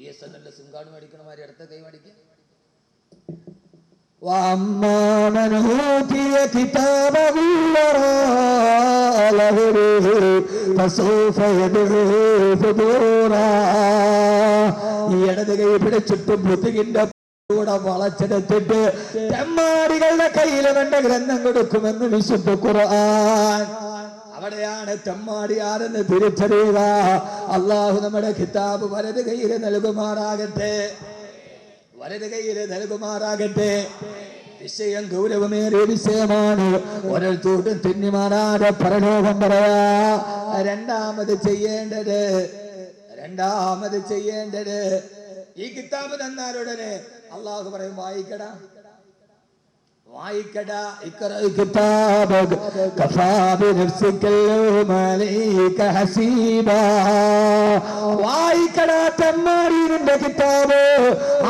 BSNL SIM card മേടിക്കണമാരി അടുത്ത കൈ മേടിക്കുക. وأما من أوتي كتابه وراء ظهره فسوف يدعو ثبورا. ഈ ഇടത് കൈ പിടിച്ചിട്ട് മുതുകിന്റെ കൂടെ വളച്ചെടുത്തിട്ട് തെമ്മാടികളുടെ കയ്യിൽ വേണ്ട ഗ്രന്ഥം കൊടുക്കുമെന്ന് വിശുദ്ധ ഖുർആൻ. അവിടെയാണ് തെമ്മാടി ആരെന്ന് തിരിച്ചറിയുക. അള്ളാഹു നമ്മുടെ കിതാബ് വലത് കയ്യിൽ നൽകുമാറാകട്ടെ, വലത് കയ്യിൽ നൽകുമാറാകട്ടെ. വിഷയം ഗൗരവമേറിയ വിഷയമാണ്. ഒരൽത്തോട്ടും തിന്നിമാറാതെ പരലോകം പറയാ. രണ്ടാമത് ചെയ്യേണ്ടത് ഈ കിതാബ് തന്നാലുടനെ അള്ളാഹു പറയും വായിക്കടാ, വായിക്കടാ. വായിക്കടാ തെമ്മാടിയുടെ കിതാബ്.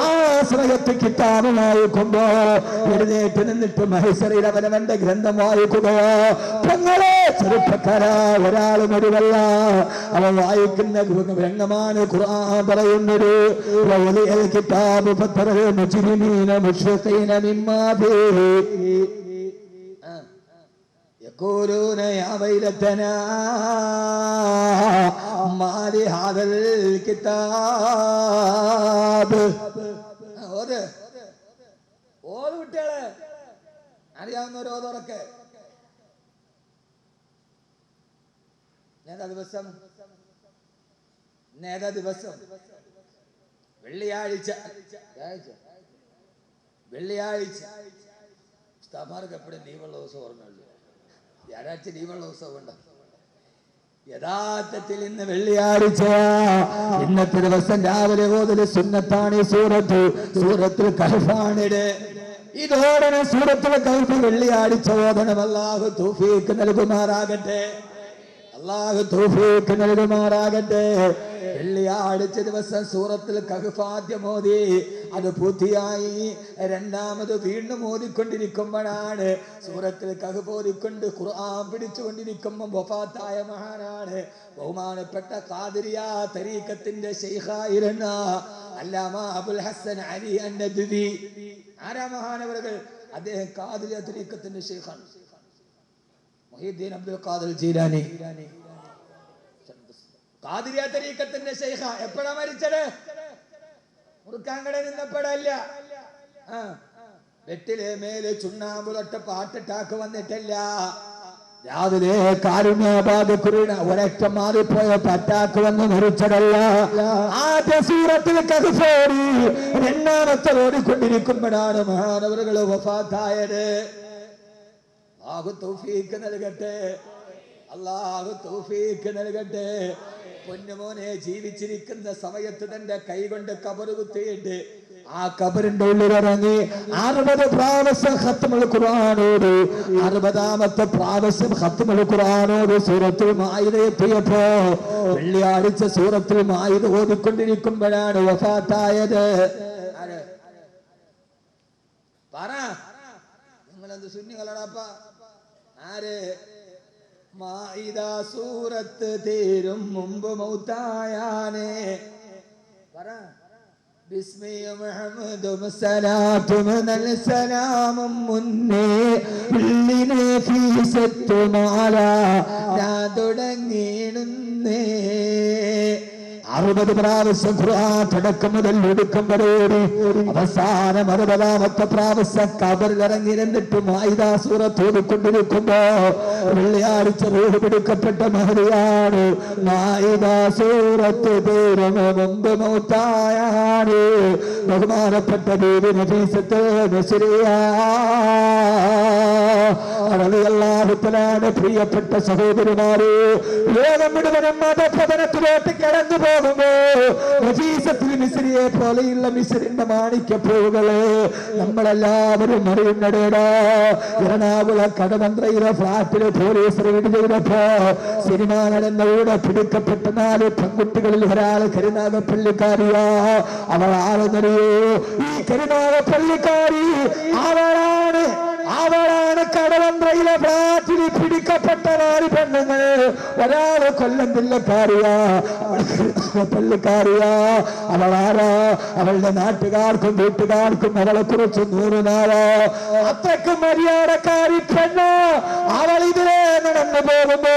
ആ സമയത്ത് കിതാബ് വായിക്കുമ്പോ എഴുന്നേറ്റ് നിന്നിട്ട് മഹേശ്വരയിൽ അവനവന്റെ ഗ്രന്ഥം വായിക്കുകയോ. പെങ്ങളെ ചെറുപ്പക്കാരാ, ഒരാളും ഒഴിവല്ല. അവൻ വായിക്കുന്ന രംഗമാണ് ഖുർആൻ പറയുന്നത്. കിതാബ് يقولون يا ويلتنا ما لهذا الكتاب. ഓത് കുട്ടികളെ അറിയാവുന്നവരോതൊക്കെ നേതാ ദിവസം വെള്ളിയാഴ്ച ഉസ്താദ്മാർക്ക് എപ്പോഴും ലീവുള്ള ദിവസം ഓർമ്മയുള്ളൂ. വ്യാഴാഴ്ച ലീവുള്ള ദിവസം ഉണ്ടോ? യഥാർത്ഥത്തിൽ ഇന്ന് വെള്ളിയാഴ്ച. ഇന്നത്തെ ദിവസം രാവിലെ ഓതല് സുന്നത്താണ്. ഈ സൂറത്തുൽ കഹ്ഫാണിത്. ഇതോടനെ സൂറത്തുൽ കഹ്ഫ് വെള്ളിയാഴ്ച ഓതണം. അല്ലാഹു തൗഫീഖ് നൽകുമാറാകട്ടെ, അല്ലാഹു തൗഫീഖ് നൽകുമാറാകട്ടെ. വെള്ളിയാഴ്ച ദിവസം സൂറത്തുൽ കഹ്ഫ് ആദ്യം ഓതി, അത് പൂർത്തിയായി. രണ്ടാമത് വീണ്ടും ഓതിക്കൊണ്ടിരിക്കുമ്പോഴാണ് സൂറത്തുൽ കഹ്ഫ് ഓതിക്കൊണ്ട് ഖുർആൻ പിടിച്ചുകൊണ്ടിരിക്കുമ്പോൾ വഫാത്തായ മഹാനാണ് ബഹുമാനപ്പെട്ട ഖാദിരിയ തരീഖത്തിന്റെ ശൈഖായിരുന്ന അല്ലാമ അബുൽ ഹസൻ അലി അൻ-നദ്വി. ആരാ മഹാനവറുകൾ? അദ്ദേഹം ഖാദിരിയ തരീഖത്തിന്റെ ശൈഖാണ്. മുഹീദ്ദീൻ അബ്ദുൽ ഖാദിർ ജീലാനി ഖാദിരിയ തരീഖത്തിന്റെ ശൈഖ. എപ്പോഴാ മരിച്ചത്? മുറുക്കാങ്കട നിന്നപ്പോഴല്ല. വെട്ടിലെ മേലെ ചുണ്ണാമ്പുതൊട്ട് പാട്ടിട്ടാക്ക് വന്നിട്ടില്ല. രാവിലെ കാരുണ്യബാധക്കുറിന ഒരൊറ്റ മാറിപ്പോയ പറ്റാക്ക് വന്ന് മരിച്ചതല്ല. ആദ്യ സൂറത്തുൽ കഹ്ഫ് ഓടി രണ്ടാമത്തെ ഓടിക്കൊണ്ടിരിക്കുമ്പോഴാണ് മഹാനവറുകൾ വഫാത്തായത്. അല്ലാഹു തൗഫീഖ് നൽകട്ടെ, അല്ലാഹു തൗഫീഖ് നൽകട്ടെ. പൊന്നുമോനെ, ജീവിച്ചിരിക്കുന്ന സമയത്ത് തന്റെ കൈകൊണ്ട് കബറ് കുത്തിയിട്ട് ആ കബറിന്റെ ഉള്ളിലിറങ്ങി 60 പ്രാവശ്യം ഖത്മുൽ ഖുർആനോട് 60ാമത്തെ പ്രാവശ്യം ഖത്മുൽ ഖുർആനോട് സൂറത്തുൽ മാഇദ എത്തിയപ്പോ വെള്ളിയാഴ്ച സൂറത്തുൽ മാഇദ ഓതിക്കൊണ്ടിരിക്കുമ്പോഴാണ് വഫാത്തായത്. പറ, നിങ്ങളെന്ത് സുന്നികളാപ്പ? ആര്? മാഇദ സൂറത്ത് തീരും മുമ്പ് മൗത്തായാനേ. പറ, ബിസ്മി മുഹമ്മദും സലാത്തും സലാമും മുന്നേ ഉള്ളിനെ ഫീസത്തുമാല ഞാൻ തുടങ്ങിയിടുന്നേ. 60 പ്രാവശ്യം ഖുർആൻ തുടക്കം മുതൽ ഒടുക്കം വരെ അവസാനം 60ാമത്തെ പ്രാവശ്യം കബറിലിറങ്ങി നിന്നിട്ട് മാഇദ സൂറത്ത് ഓതിക്കൊണ്ടിരിക്കുമ്പോ വെള്ളിയാഴ്ച റൂഹ് പിടിക്കപ്പെട്ട മഹദിയാണ്. മാഇദ സൂറത്ത് തീരും മുമ്പ് മൗത്തായാണ് ബഹുമാനപ്പെട്ട ബീബി നഫീസത്ത് നസ്രിയ റളിയല്ലാഹു തആല. പ്രിയപ്പെട്ട സഹോദരിമാരെ, ലോകം മുഴുവനും മതപതനത്തിലോട്ട് കടന്നു പോകുമ്പോ നഫീസത്തുൽ മിസ്രിയെ പോലെയുള്ള മിസ്രിന്റെ മാണിക്യപ്പൂവുകള് നമ്മളെല്ലാവരും അറിയുന്നടേടാ. എറണാകുളം കടമന്ത്രയിലെ ഫ്ലാറ്റില് പോലീസ് റെയ്ഡ് ചെയ്തപ്പോ സിനിമാ നടന്നൂടെ പിടിക്കപ്പെട്ട 4 പെൺകുട്ടികളിൽ ഒരാൾ കരുനാഗപ്പള്ളിക്കാരിയാ. അവൾ ആരെന്നറിയോ? ഈ കരുനാഗപ്പള്ളിക്കാരി അവളാണ് അവളാണ് കടവന്ത്രയിലെ ഫ്ലാറ്റിൽ പിടിക്കപ്പെട്ട 4 പെണ്ണുങ്ങൾ. ഒരാള് കൊല്ലം ജില്ലക്കാരിയാ, പള്ളിക്കാരിയാ. അവളാരാ? അവളുടെ നാട്ടുകാർക്കും വീട്ടുകാർക്കും അവളെ കുറിച്ച് 100 നാളോ. അത്രയ്ക്ക് മര്യാദക്കാരി പെണ്ണ്. അവൾ ഇതിലെ നടന്നു പോകുമ്പോ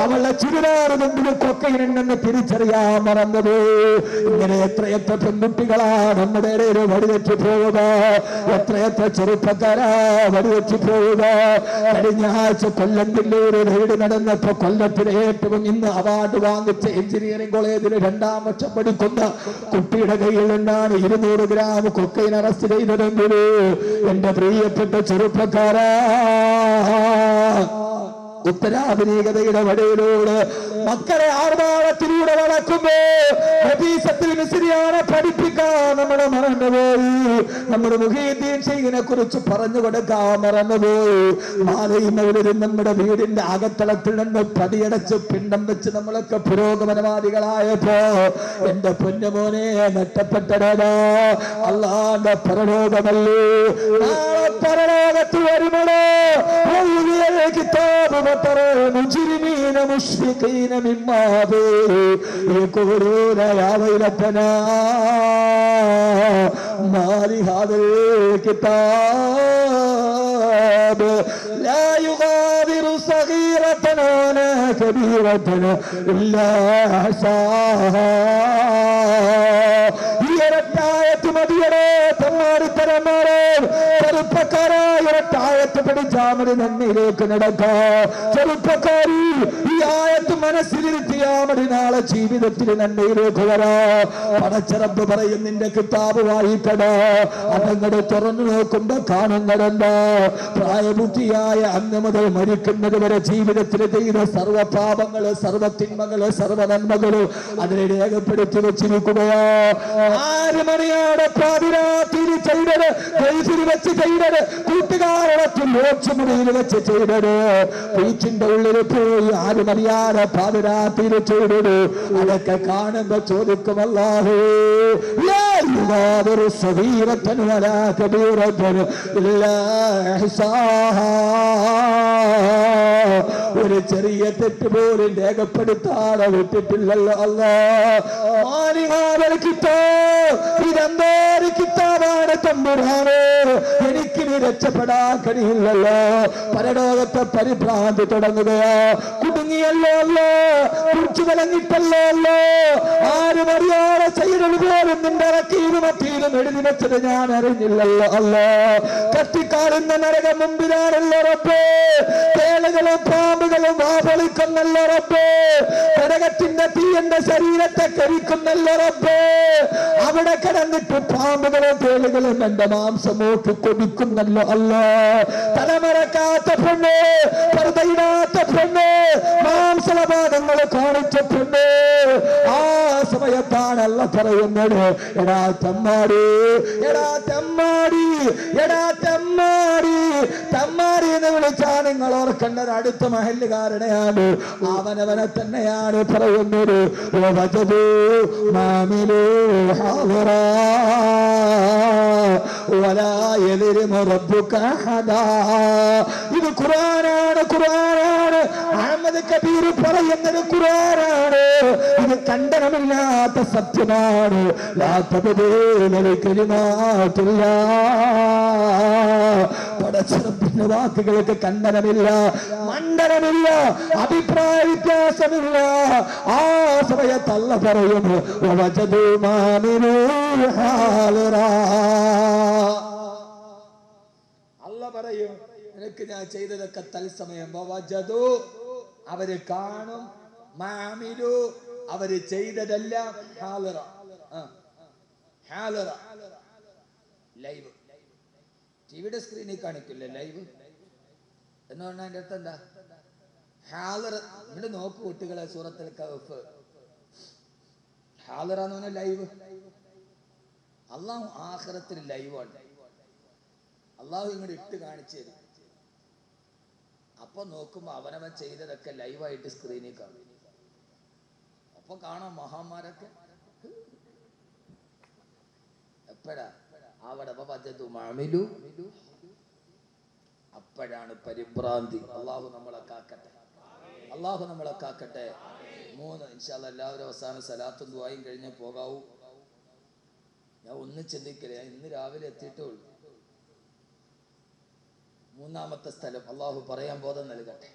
അവളുടെ ചുരിദാറ് മുമ്പിൽ കൊക്കയിനുണ്ടെന്ന് തിരിച്ചറിയാൻ മറന്നുപോയി. ഇങ്ങനെ എത്രയെത്ര പെൺകുട്ടികളാ നമ്മുടെ ഇടയിൽ വഴിവെച്ചു പോവുക, എത്രയെത്ര ചെറുപ്പക്കാരാ വഴിവെച്ചു പോവുക. കഴിഞ്ഞ ആഴ്ച കൊല്ലം ജില്ലയിൽ റെയ്ഡ് നടന്നപ്പോ കൊല്ലത്തിലെ ഏറ്റവും ഇന്ന് അവാർഡ് വാങ്ങിച്ച എഞ്ചിനീയറിംഗ് കോളേജിൽ 2ാം വർഷം പഠിക്കുന്ന കുട്ടിയുടെ കയ്യിൽ നിന്നാണ് 200 ഗ്രാം കൊക്കൈൻ അറസ്റ്റ് ചെയ്തതെങ്കിൽ എന്റെ പ്രിയപ്പെട്ട ചെറുപ്പക്കാരാ, ഉത്തരാധുനികതയുടെ വഴിയിലൂടെ മക്കളെ ആർഭാടത്തിലൂടെ വളർത്തുമ്പോ പഠിപ്പിക്കാൻ നമ്മൾ മറന്നുപോയി. നമ്മുടെ മുഹീദ്ദീൻ ശൈഖിനെ കുറിച്ച് പറഞ്ഞു കൊടുക്കാൻ മറന്നുപോയി. മാലയും മൗലിദും നമ്മുടെ വീടിന്റെ അകത്തളത്തിൽ നിന്ന് പടിയടച്ച് പിണ്ടം വെച്ച് നമ്മളൊക്കെ പുരോഗമനവാദികളായപ്പോ എന്റെ പൊന്നുമോനെ നഷ്ടപ്പെട്ടതാ അല്ലാഹുവിന്റെ പരലോകമല്ലേ. നാളെ പരലോകത്ത് വരുമ്പോഴോ കിതാബ് مجرمين مشفقين مما فيه يقولون يا ويلتنا ما لهذا الكتاب لا يغادر صغيرة ولا كبيرة إلا أحصاها. ചെറുപ്പക്കാരായിട്ട് പഠിച്ചാൽ മതി, നന്മയിലേക്ക് നടക്കാം. ചെറുപ്പക്കാരി ഈ ആയത്ത് മനസ്സിലിരുത്തിയാൽ മതി, നാളെ ജീവിതത്തിൽ നന്മയിലേക്ക് വരാം. പടച്ചറബ് പറയും നിന്റെ കിതാബ് വായിക്കട. അതങ്ങട് തുറന്നു നോക്കുമ്പോ കാണുന്നതെന്താ? പ്രായബുദ്ധിയായ അന്ന് മുതൽ മരിക്കുന്നത് വരെ ജീവിതത്തിൽ ചെയ്ത സർവ്വ പാപങ്ങള്, സർവ്വ തിന്മകള്, സർവ്വ നന്മകള് അതിനെ രേഖപ്പെടുത്തി വെച്ചിരിക്കുകയാ. 6 മണിയോടെ പാതിരാത്രി ചെയ്തത്, ഗൾഫിൽ വെച്ച് ചെയ്തത്, കൂട്ടുകാരോടൊപ്പം മോക്ഷമുറിയിൽ വെച്ച് ചെയ്തത്, ബീച്ചിന്റെ ഉള്ളിൽ പോയി 6 മണിയാടെ പാതിരാത്രി ചെയ്തത്, അതൊക്കെ കാണുമ്പോ ചോദിക്കും അല്ലാഹു യാതൊരു സഗീറത്തൻ വലാ കബീറത്തൻ ഇല്ലാ ഇഹ്സാഹാ. ഒരു ചെറിയ തെറ്റ് പോലും രേഖപ്പെടുത്താതെ വിട്ടിട്ടില്ലല്ലോ അല്ലാഹ്. ഇതെന്തൊരു കിതാബാണ് തമ്പുരാനെ, എനിക്കിനി രക്ഷപ്പെടാൻ കഴിയില്ലല്ലോ. പരലോകത്തെ പരിഭ്രാന്തി തുടങ്ങുകയോ, കുടുങ്ങിയല്ലോ അല്ലോ, കുറിച്ചു കലങ്ങിട്ടല്ലോ അല്ലോ. 6 മണിയോടെ ചെയ്തത് പോലും നിന്റെ ഇറക്കിയിലും അത്തിയിലും എഴുതി വെച്ചത് ഞാൻ അറിഞ്ഞില്ലല്ലോ അല്ലോ. കത്തിക്കാറുന്ന നരകം മുമ്പിലാണല്ലോ റബ്ബേ. തേളുകളും പാമ്പുകളും വാപൊളിക്കുന്നല്ലോ റബ്ബേ. നരകത്തിന്റെ തീ എന്റെ ശരീരത്തെ കരിക്കുന്നല്ലോ റബ്ബേ. അവിടെ കിടന്നിട്ട് പാമ്പുകളും തേളുകളും എന്റെ മാംസം നോക്കി കൊതിക്കുന്നല്ലോ അല്ലോ. തലമറക്കാത്ത പെണ്ണ്, പർദ്ദയിടാത്ത പെണ്ണ്, മാംസഭാഗങ്ങൾ കാണിച്ച പെണ്ണ്. ആ സമയത്താണല്ല പറയുന്നത്, എടാ തെമ്മാടി, എടാ തെമ്മാടി, എടാ തെമ്മാടി. തെമ്മാടി എന്ന് വിളിച്ചാൽ നിങ്ങൾ ഓർക്കേണ്ടത് അടുത്ത മഹല്ലുകാരനെയാണ്, അവനവനെ തന്നെയാണ് പറയുന്നത്. ഇത് ഖുർആനാണ്, ഖുർആനാണ്. അഹമ്മദ് കബീർ പറയുന്നത് ഖുർആനാണ്. ഇത് ഖണ്ഡനമില്ലാത്ത സത്യമാണ്. പടച്ചറപ്പിന്റെ വാക്കുകൾക്ക് ഖണ്ഡനമില്ല, മണ്ഡനമില്ല, അഭിപ്രായ വ്യത്യാസമില്ല. ആ സമയത്ത് അല്ലാഹ് പറയുന്നു അല്ലാഹ് പറയും നിനക്ക് ഞാൻ ചെയ്തതൊക്കെ തത്സമയം അവര് കാണും, മാമിലു അവര് ചെയ്തതെല്ലാം ലൈവ്. ടിവിയുടെ സ്ക്രീനിൽ കാണിക്കില്ലേ ലൈവ് എന്ന് പറഞ്ഞാൽ അതിന്റെ അർത്ഥം എന്താ? ഹാലർ. ഇവിടെ നോക്കൂ കുട്ടികളെ, സൂറത്തുൽ കഹ്ഫ് ഹാലറാന്ന് പറഞ്ഞാൽ ലൈവ്. അള്ളാഹു ആഖിറത്തിൽ ലൈവാണ്. അള്ളാഹു ഇങ്ങോട്ട് ഇട്ട് കാണിച്ചു തരും. അപ്പൊ നോക്കുമ്പോ അവനവൻ ചെയ്തതൊക്കെ ലൈവായിട്ട് സ്ക്രീനിൽ കാണും. അപ്പൊ കാണാം മഹാന്മാരൊക്കെ എപ്പോഴാ അവിടെ അപ്പോഴാണ് പരിഭ്രാന്തി. അള്ളാഹു നമ്മളെ കാക്കട്ടെ, അള്ളാഹു നമ്മളെ കാക്കട്ടെ. 3 ഇൻഷാ അല്ലാഹ് എല്ലാവരും അവസാനം സലാത്തും ദുആയും കഴിഞ്ഞേ പോകാവൂ. ഞാൻ ഒന്നും ചിന്തിക്കില്ല, ഞാൻ ഇന്ന് രാവിലെ എത്തിയിട്ടേ ഉള്ളൂ. 3-ാമത്തെ സ്ഥലം അള്ളാഹു പറയാൻ ബോധം നൽകട്ടെ,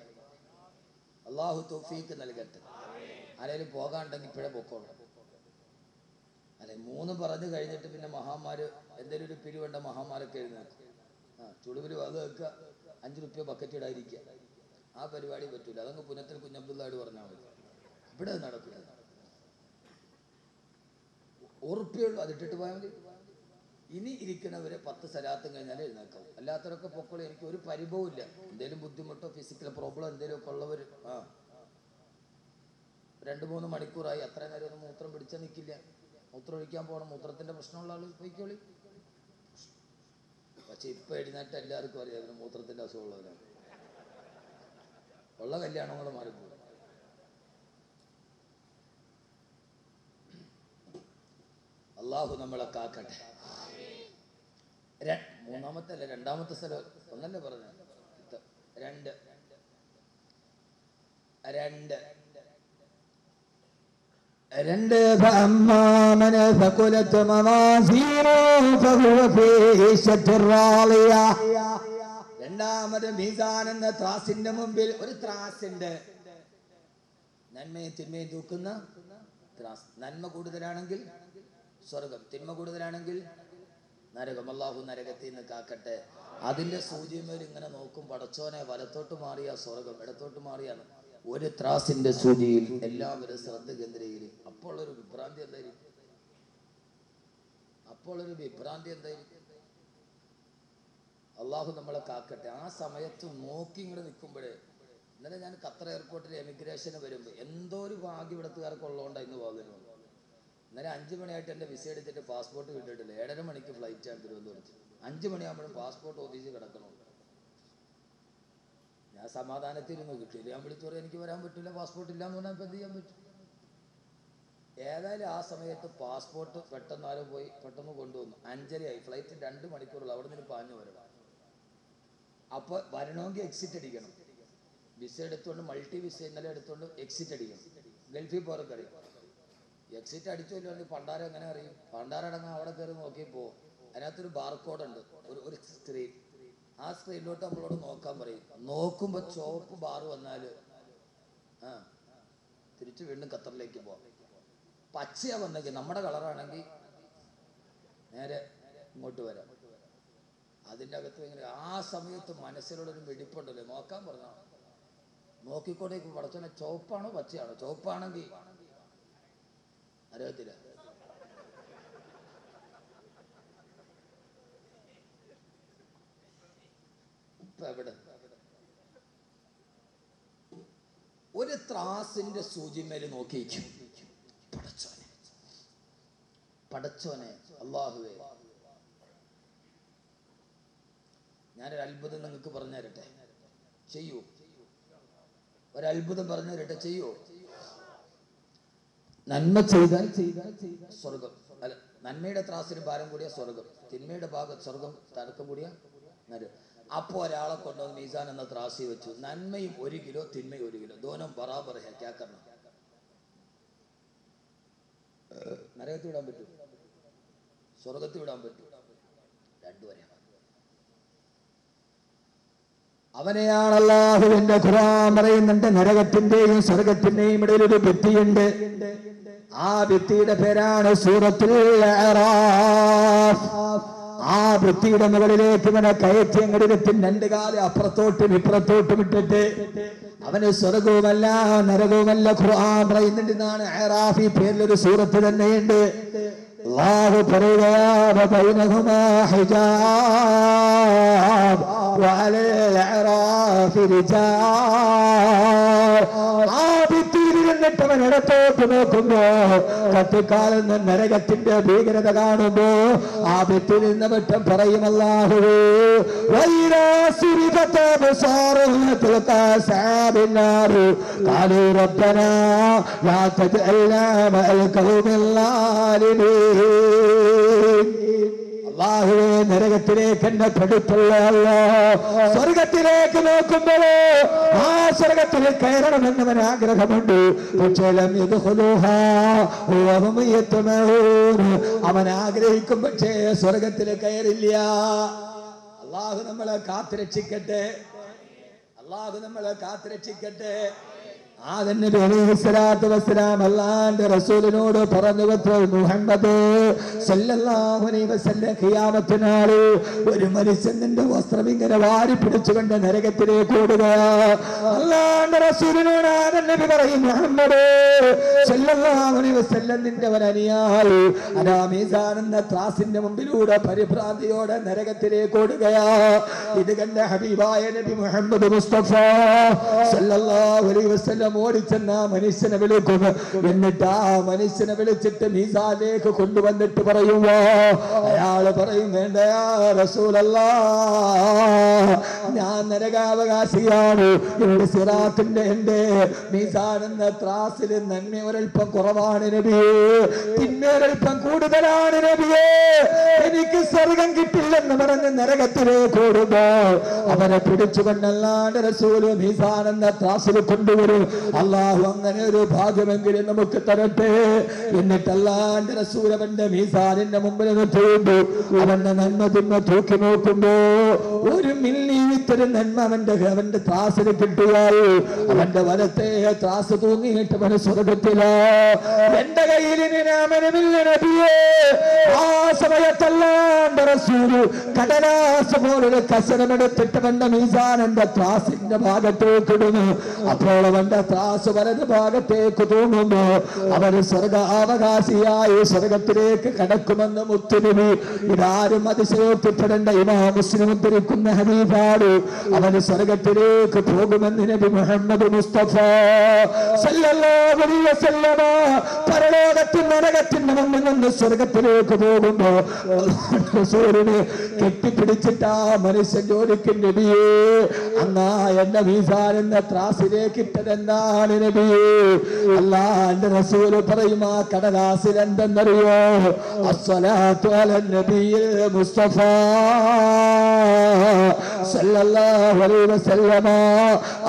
അള്ളാഹു തൗഫീക്ക് നൽകട്ടെ. ആരെങ്കിലും പോകാണ്ടെങ്കിൽ ഇപ്പോഴേ പൊക്കോളൂ. അല്ലെ 3 പറഞ്ഞു കഴിഞ്ഞിട്ട് പിന്നെ മഹാന്മാര് എന്തെങ്കിലും ഒരു പിരിവേണ്ട മഹാന്മാരൊക്കെ എഴുന്നേക്കും. ചുടുവിൽ അത് വെക്കുക, 5 റുപ്യ ബക്കറ്റ് ഇടാതിരിക്കുക. ആ പരിപാടി പറ്റൂല. അതങ്ങ് പുനത്തിൽ കുഞ്ഞബ്ദുള്ളയോട് പറഞ്ഞാൽ മതി. ഇവിടെ നടക്കില്ല. ഉറപ്പിയുള്ളൂ, അതിട്ടിട്ട് പോയാൽ മതി. ഇനി ഇരിക്കുന്നവരെ 10 സലാത്തും കഴിഞ്ഞാൽ എഴുന്നേക്കാം. അല്ലാത്തവരൊക്കെ പൊക്കോളൂ. എനിക്ക് ഒരു പരിഭവം ഇല്ല. എന്തെങ്കിലും ബുദ്ധിമുട്ടോ ഫിസിക്കൽ പ്രോബ്ലം എന്തെങ്കിലും ഒക്കെ ഉള്ളവർ 2-3 മണിക്കൂറായി, അത്ര നേരം ഒന്നും മൂത്രം പിടിച്ചാൽ നിൽക്കില്ല. മൂത്രം ഒഴിക്കാൻ പോകണം, മൂത്രത്തിന്റെ പ്രശ്നമുള്ള ആൾ പോയിക്കോളി. പക്ഷെ ഇപ്പൊ എഴുന്നേറ്റ് എല്ലാവർക്കും അറിയാം അതിന് മൂത്രത്തിന്റെ അസുഖമുള്ളവരാണ്. ഉള്ള കല്യാണങ്ങൾ മാറിപ്പോകും. അള്ളാഹു നമ്മളെ കാക്കട്ടെ. 3-ാമത്തെ അല്ല 2-ാമത്തെ സ്ഥലം ഒന്നല്ലേ പറഞ്ഞ 2 فأما من ثقلت موازينه فهو في عيشة راضية. 2-ാമത് മീസാൻ എന്ന ത്രാസിന്റെ മുമ്പിൽ ഒരു ത്രാസുണ്ട്. നന്മയും തിന്മയും തൂക്കുന്ന ത്രാസ്. നന്മ കൂടുതലാണെങ്കിൽ സ്വർഗം, തിന്മ കൂടുതലാണെങ്കിൽ നരകം. അല്ലാഹു നരകത്തിൽ നിന്ന് കാക്കട്ടെ. അതിന്റെ സൂചിമേൽ ഇങ്ങനെ നോക്കും, പടച്ചോനെ വലത്തോട്ട് മാറിയ സ്വർഗം, ഇടത്തോട്ട് മാറിയാണ്. ഒരു ത്രാസിന്റെ സൂചിയിൽ എല്ലാവരും ശ്രദ്ധ കേന്ദ്രീകരിക്കും. അപ്പോൾ ഒരു വിഭ്രാന്തി എന്തായിരിക്കും? അള്ളാഹു നമ്മളെ കാക്കട്ടെ. ആ സമയത്ത് നോക്കി ഇങ്ങോട്ട് നിൽക്കുമ്പോഴേ, ഇന്നലെ ഞാൻ ഖത്തർ എയർപോർട്ടിൽ എമിഗ്രേഷന് വരുമ്പോൾ എന്തോ ഒരു ഭാഗ്യം ഇവിടത്തുകാർക്ക് ഉള്ളതുകൊണ്ടാണ് ഇന്ന് പോകുന്നത്. ഇന്നലെ 5 മണിയായിട്ട് എൻ്റെ വിസ എടുത്തിട്ട് പാസ്പോർട്ട് കിട്ടിയിട്ടില്ല. 7:30 മണിക്ക് ഫ്ലൈറ്റാണ് തിരുവനന്തപുരത്ത്. 5 മണിയാകുമ്പോഴും പാസ്പോർട്ട് ഓഫീസിൽ കിടക്കണം. ഞാൻ സമാധാനത്തിരുന്ന് കിട്ടിയില്ല. ഞാൻ വിളിച്ചു പറയാം എനിക്ക് വരാൻ പറ്റില്ല, പാസ്പോർട്ട് ഇല്ലാന്ന് പറഞ്ഞാൽ ഇപ്പം എന്ത് ചെയ്യാൻ പറ്റും? ഏതായാലും ആ സമയത്ത് പാസ്പോർട്ട് പെട്ടെന്ന് ആരോ പോയി പെട്ടെന്ന് കൊണ്ടുവന്നു. 5:30 ആയി. ഫ്ലൈറ്റ് 2 മണിക്കൂറുള്ള. അവിടെ നിന്ന് പാഞ്ഞു വരണം. അപ്പോൾ വരണമെങ്കിൽ എക്സിറ്റ് അടിക്കണം. വിസ എടുത്തുകൊണ്ട്, മൾട്ടി വിസ ഇന്നലെ എടുത്തുകൊണ്ട് എക്സിറ്റ് അടിക്കണം. ഗൾഫിൽ പോകാനൊക്കെ അറിയാം. എക്സിറ്റ് അടിച്ചല്ലോ അല്ലെങ്കിൽ പണ്ടാരം എങ്ങനെ അറിയും? പണ്ടാരടങ്ങാൻ അവിടെ കയറി നോക്കിയപ്പോൾ അതിനകത്തൊരു ബാർകോഡുണ്ട്, ഒരു സ്ക്രീൻ. ആ സ്ക്രീനിലോട്ട് നമ്മളോട് നോക്കാൻ പറയും. നോക്കുമ്പോൾ ചുവപ്പ് ബാറ് വന്നാൽ തിരിച്ചു വീണ്ടും ഖത്തറിലേക്ക് പോവാം. പച്ചയാ വന്നെങ്കിൽ നമ്മുടെ കളറാണെങ്കിൽ നേരെ ഇങ്ങോട്ട് വരാം. അതിൻ്റെ അകത്ത് ഇങ്ങനെ ആ സമയത്ത് മനസ്സിലുള്ളൊരു വെടിപ്പുണ്ടല്ലോ, നോക്കാൻ പറഞ്ഞാൽ നോക്കിക്കൊണ്ടേക്ക് പടച്ചോനെ ചുവപ്പാണോ പച്ചയാണോ? ചുവപ്പാണെങ്കിൽ അറിയത്തില്ല. ഇപ്പൊ എവിടെ ഒരു ത്രാസിന്റെ സൂചിമേല് നോക്കിയിരിക്കും. പടച്ചോനെ അല്ലാഹുവേ, ഞാനൊരു അത്ഭുതം നിങ്ങൾക്ക് പറഞ്ഞു തരട്ടെ, ചെയ്യൂ? ഒരത്ഭുതം പറഞ്ഞു തരട്ടെ, ചെയ്യൂ? നന്മ ചെയ്താൽ സ്വർഗം. അല്ല, നന്മയുടെ ത്രാസിന് ഭാരം കൂടിയ സ്വർഗം, തിന്മയുടെ ഭാഗം സ്വർഗം തടക്കം കൂടിയ നരകം. അപ്പോൾ ഒരാളെ കൊണ്ടുവന്ന് മീസാൻ എന്ന ത്രാസി വെച്ചു. നന്മയും 1 കിലോ, തിന്മയും 1 കിലോ, ദോനം ബറാബർ ഹെ. ക്യാ കർണ? നരകത്തിൽ വിടാൻ പറ്റൂ? സ്വർഗത്തിൽ വിടാൻ പറ്റൂ? രണ്ടുവരെ. അവനെയാണ് അല്ലാഹുവിന്റെ ഖുർആൻ പറയുന്നുണ്ട്, നരകത്തിന്റെയും സ്വർഗത്തിന്റെയും ഇടയിൽ ഒരു ഭിത്തിയുണ്ട്. ആ ഭിത്തിയുടെ പേരാണ് സൂറത്തുൽ അറാഫ്. ആ ഭിത്തിയുടെ മുകളിലേക്ക് ഇവനെ കയറ്റി അങ്ങടിരത്തിൽ 2 കാല് അപ്പുറത്തോട്ടും ഇപ്പുറത്തോട്ടും ഇട്ടിട്ട് അവന് സ്വർഗവുമല്ല നരകവുമല്ല ഖുർആൻ പറയുന്നുണ്ട്. എന്നാണ് അറാഫ്. ഈ പേരിലൊരു സൂറത്ത് തന്നെയുണ്ട്. അല്ലാഹു പറയുകയാണ്, ബൈനഹുമാ ഹിജാബ് വഅലൽ അറാഫി റിജാൽ. ആ ഭിത്തിയിൽ ഇരുന്നിട്ട് അവൻ ഇടത്തോട്ട് നോക്കുമ്പോ കത്തിക്കാലുന്ന നരകത്തിന്റെ ഭീകരത കാണുമ്പോ ആ ഭിത്തിയിൽ നിന്ന് വട്ടം പറയും, അല്ലാഹുവേ ഖാലൂ റബ്ബനാ ലാ തജ്അൽനാ മഅൽ ഖൗമിൽ ളാലിമീൻ. അല്ലാഹുവേ നരകത്തിലേക്ക് എന്നെ പെടുത്തുള്ള അല്ലാ. സ്വർഗത്തിലേക്ക് നോക്കുമ്പോഴോ ആ സ്വർഗത്തിൽ കയറണമെന്ന് അവൻ ആഗ്രഹമുണ്ട്. പക്ഷേ അവൻ ആഗ്രഹിക്കും, പക്ഷേ സ്വർഗത്തിൽ കയറില്ല. അല്ലാഹു നമ്മളെ കാത്തുരക്ഷിക്കട്ടെ. അല്ലാഹു നമ്മളെ കാത്തുരക്ഷിക്കട്ടെ. ആദം നബി അലൈഹിസ്സലാത്തു വസ്സലാം അല്ലാഹുവിന്റെ റസൂലിനോട് പറഞ്ഞു, മുഹമ്മദ് സല്ലല്ലാഹു അലൈഹി വസല്ലം ഖിയാമത്ത് നാളിൽ ഒരു മനുഷ്യൻ നിന്റെ വസ്ത്രം ഇങ്ങനെ വാരി പിടിച്ചുകൊണ്ട് നരകത്തിലേക്ക് ഓടുക. അല്ലാഹുവിന്റെ റസൂലിനോട് ആദം നബി പറയും, മുഹമ്മദ് സല്ലല്ലാഹു അലൈഹി വസല്ലം നിന്റെ അനുയായി അതാ മീസാൻ എന്ന ത്രാസിന്റെ മുമ്പിലൂടെ പരിഭ്രാന്തിയോടെ നരകത്തിലേക്ക് ഓടുകയാ. ഇത് കണ്ട ഹബീബായ നബി മുഹമ്മദ് മുസ്തഫ സല്ലല്ലാഹു അലൈഹി വസല്ലം ഓടിച്ചെന്ന മനുഷ്യനെ വിളിക്കും. എന്നിട്ട് ആ മനുഷ്യനെ വിളിച്ചിട്ട് മീസാനിലേക്ക് കൊണ്ടുവന്നിട്ട് പറയുക. അയാള് പറയും, വേണ്ട റസൂലല്ലാഹ്, ഞാൻ നരകാവകാശിയാണ്. എന്റെ സിറാത്തിന്റെ എന്റെ മീസാൻ എന്ന ത്രാസിൽ നന്മ ഒരൽപ്പം കുറവാണ് നബിയേ, തിന്മ ഒരൽപ്പം കൂടുതലാണ് നബിയേ, എനിക്ക് സ്വർഗം കിട്ടില്ലെന്ന് പറഞ്ഞ് നരകത്തിലേക്ക് ഓടുമ്പോ അവരെ പിടിച്ചുകൊണ്ടല്ലാണ്ട് റസൂല് മീസാൻ എന്ന ത്രാസിൽ കൊണ്ടുവരും. അള്ളാഹു അങ്ങനെ ഒരു ഭാഗ്യമെങ്കിലും നമുക്ക് തരട്ടെ. എന്നിട്ട് അല്ലാഹുവിന്റെ റസൂൽ അവന്റെ മീസാനിന്റെ മുമ്പിൽ നിർത്തിയുണ്ട്. അവന്റെ നന്മ തിന്മ തൂക്കി നോക്കുമ്പോ ഒരു മില്ലിമീറ്റർ നന്മ അവന്റെ ത്രാസിന് കിട്ടുകയായി. അവന്റെ വലത്തെ ത്രാസ് തൂങ്ങിയിട്ട് അവന് സ്വർഗത്തിലാ. എന്റെ കയ്യിൽ നാമനമില്ല നബിയേ. ആ സമയത്തല്ലാന്റെ റസൂല് കടലാസ് പോലൊരു കസരമെടുത്തിട്ട് അവന്റെ മീസാനന്റെ ത്രാസിന്റെ ഭാഗത്തേക്ക് ഇടുന്നു. അപ്പോൾ അവന്റെ ത്രാസ് വലത് ഭാഗത്തേക്ക് തൂങ്ങുമ്പോ അവന് സ്വർഗാവകാശിയായി സ്വർഗത്തിലേക്ക് കടക്കുമെന്ന് മുത്തുനബി. ഇതാരും അതിശയോക്തിപ്പെടേണ്ട ഇമാം മുസ്ലിം ഉദ്ധരിക്കുന്ന ഹദീസാണ്. അവന് സ്വർഗത്തിലേക്ക് പോകുമെന്ന് നബി മുഹമ്മദ് മുസ്തഫ സല്ലല്ലാഹു അലൈഹി വസല്ലം പരലോകത്തിൽ നരകത്തിന്റെ മുന്നിൽ നിന്ന് സ്വർഗത്തിലേക്ക് പോകുമ്പോ റസൂലിനെ കെട്ടിപ്പിടിച്ചിട്ട് ആ മനുഷ്യൻ ചോദിക്കും, നബിയേ അങ്ങാ എന്റെ മീസാൻ എന്ന ത്രാസിലേക്ക് ഇട്ടതെന്താണ് നബിയേ? അല്ലാഹുവിന്റെ റസൂല് പറയും, ആ കടലാസിൽ എന്തെന്നറിയോ? അസ്സലാത്തു അലൻ നബിയിൽ മുസ്തഫ സല്ലല്ലാഹു അലൈഹി വസല്ലം.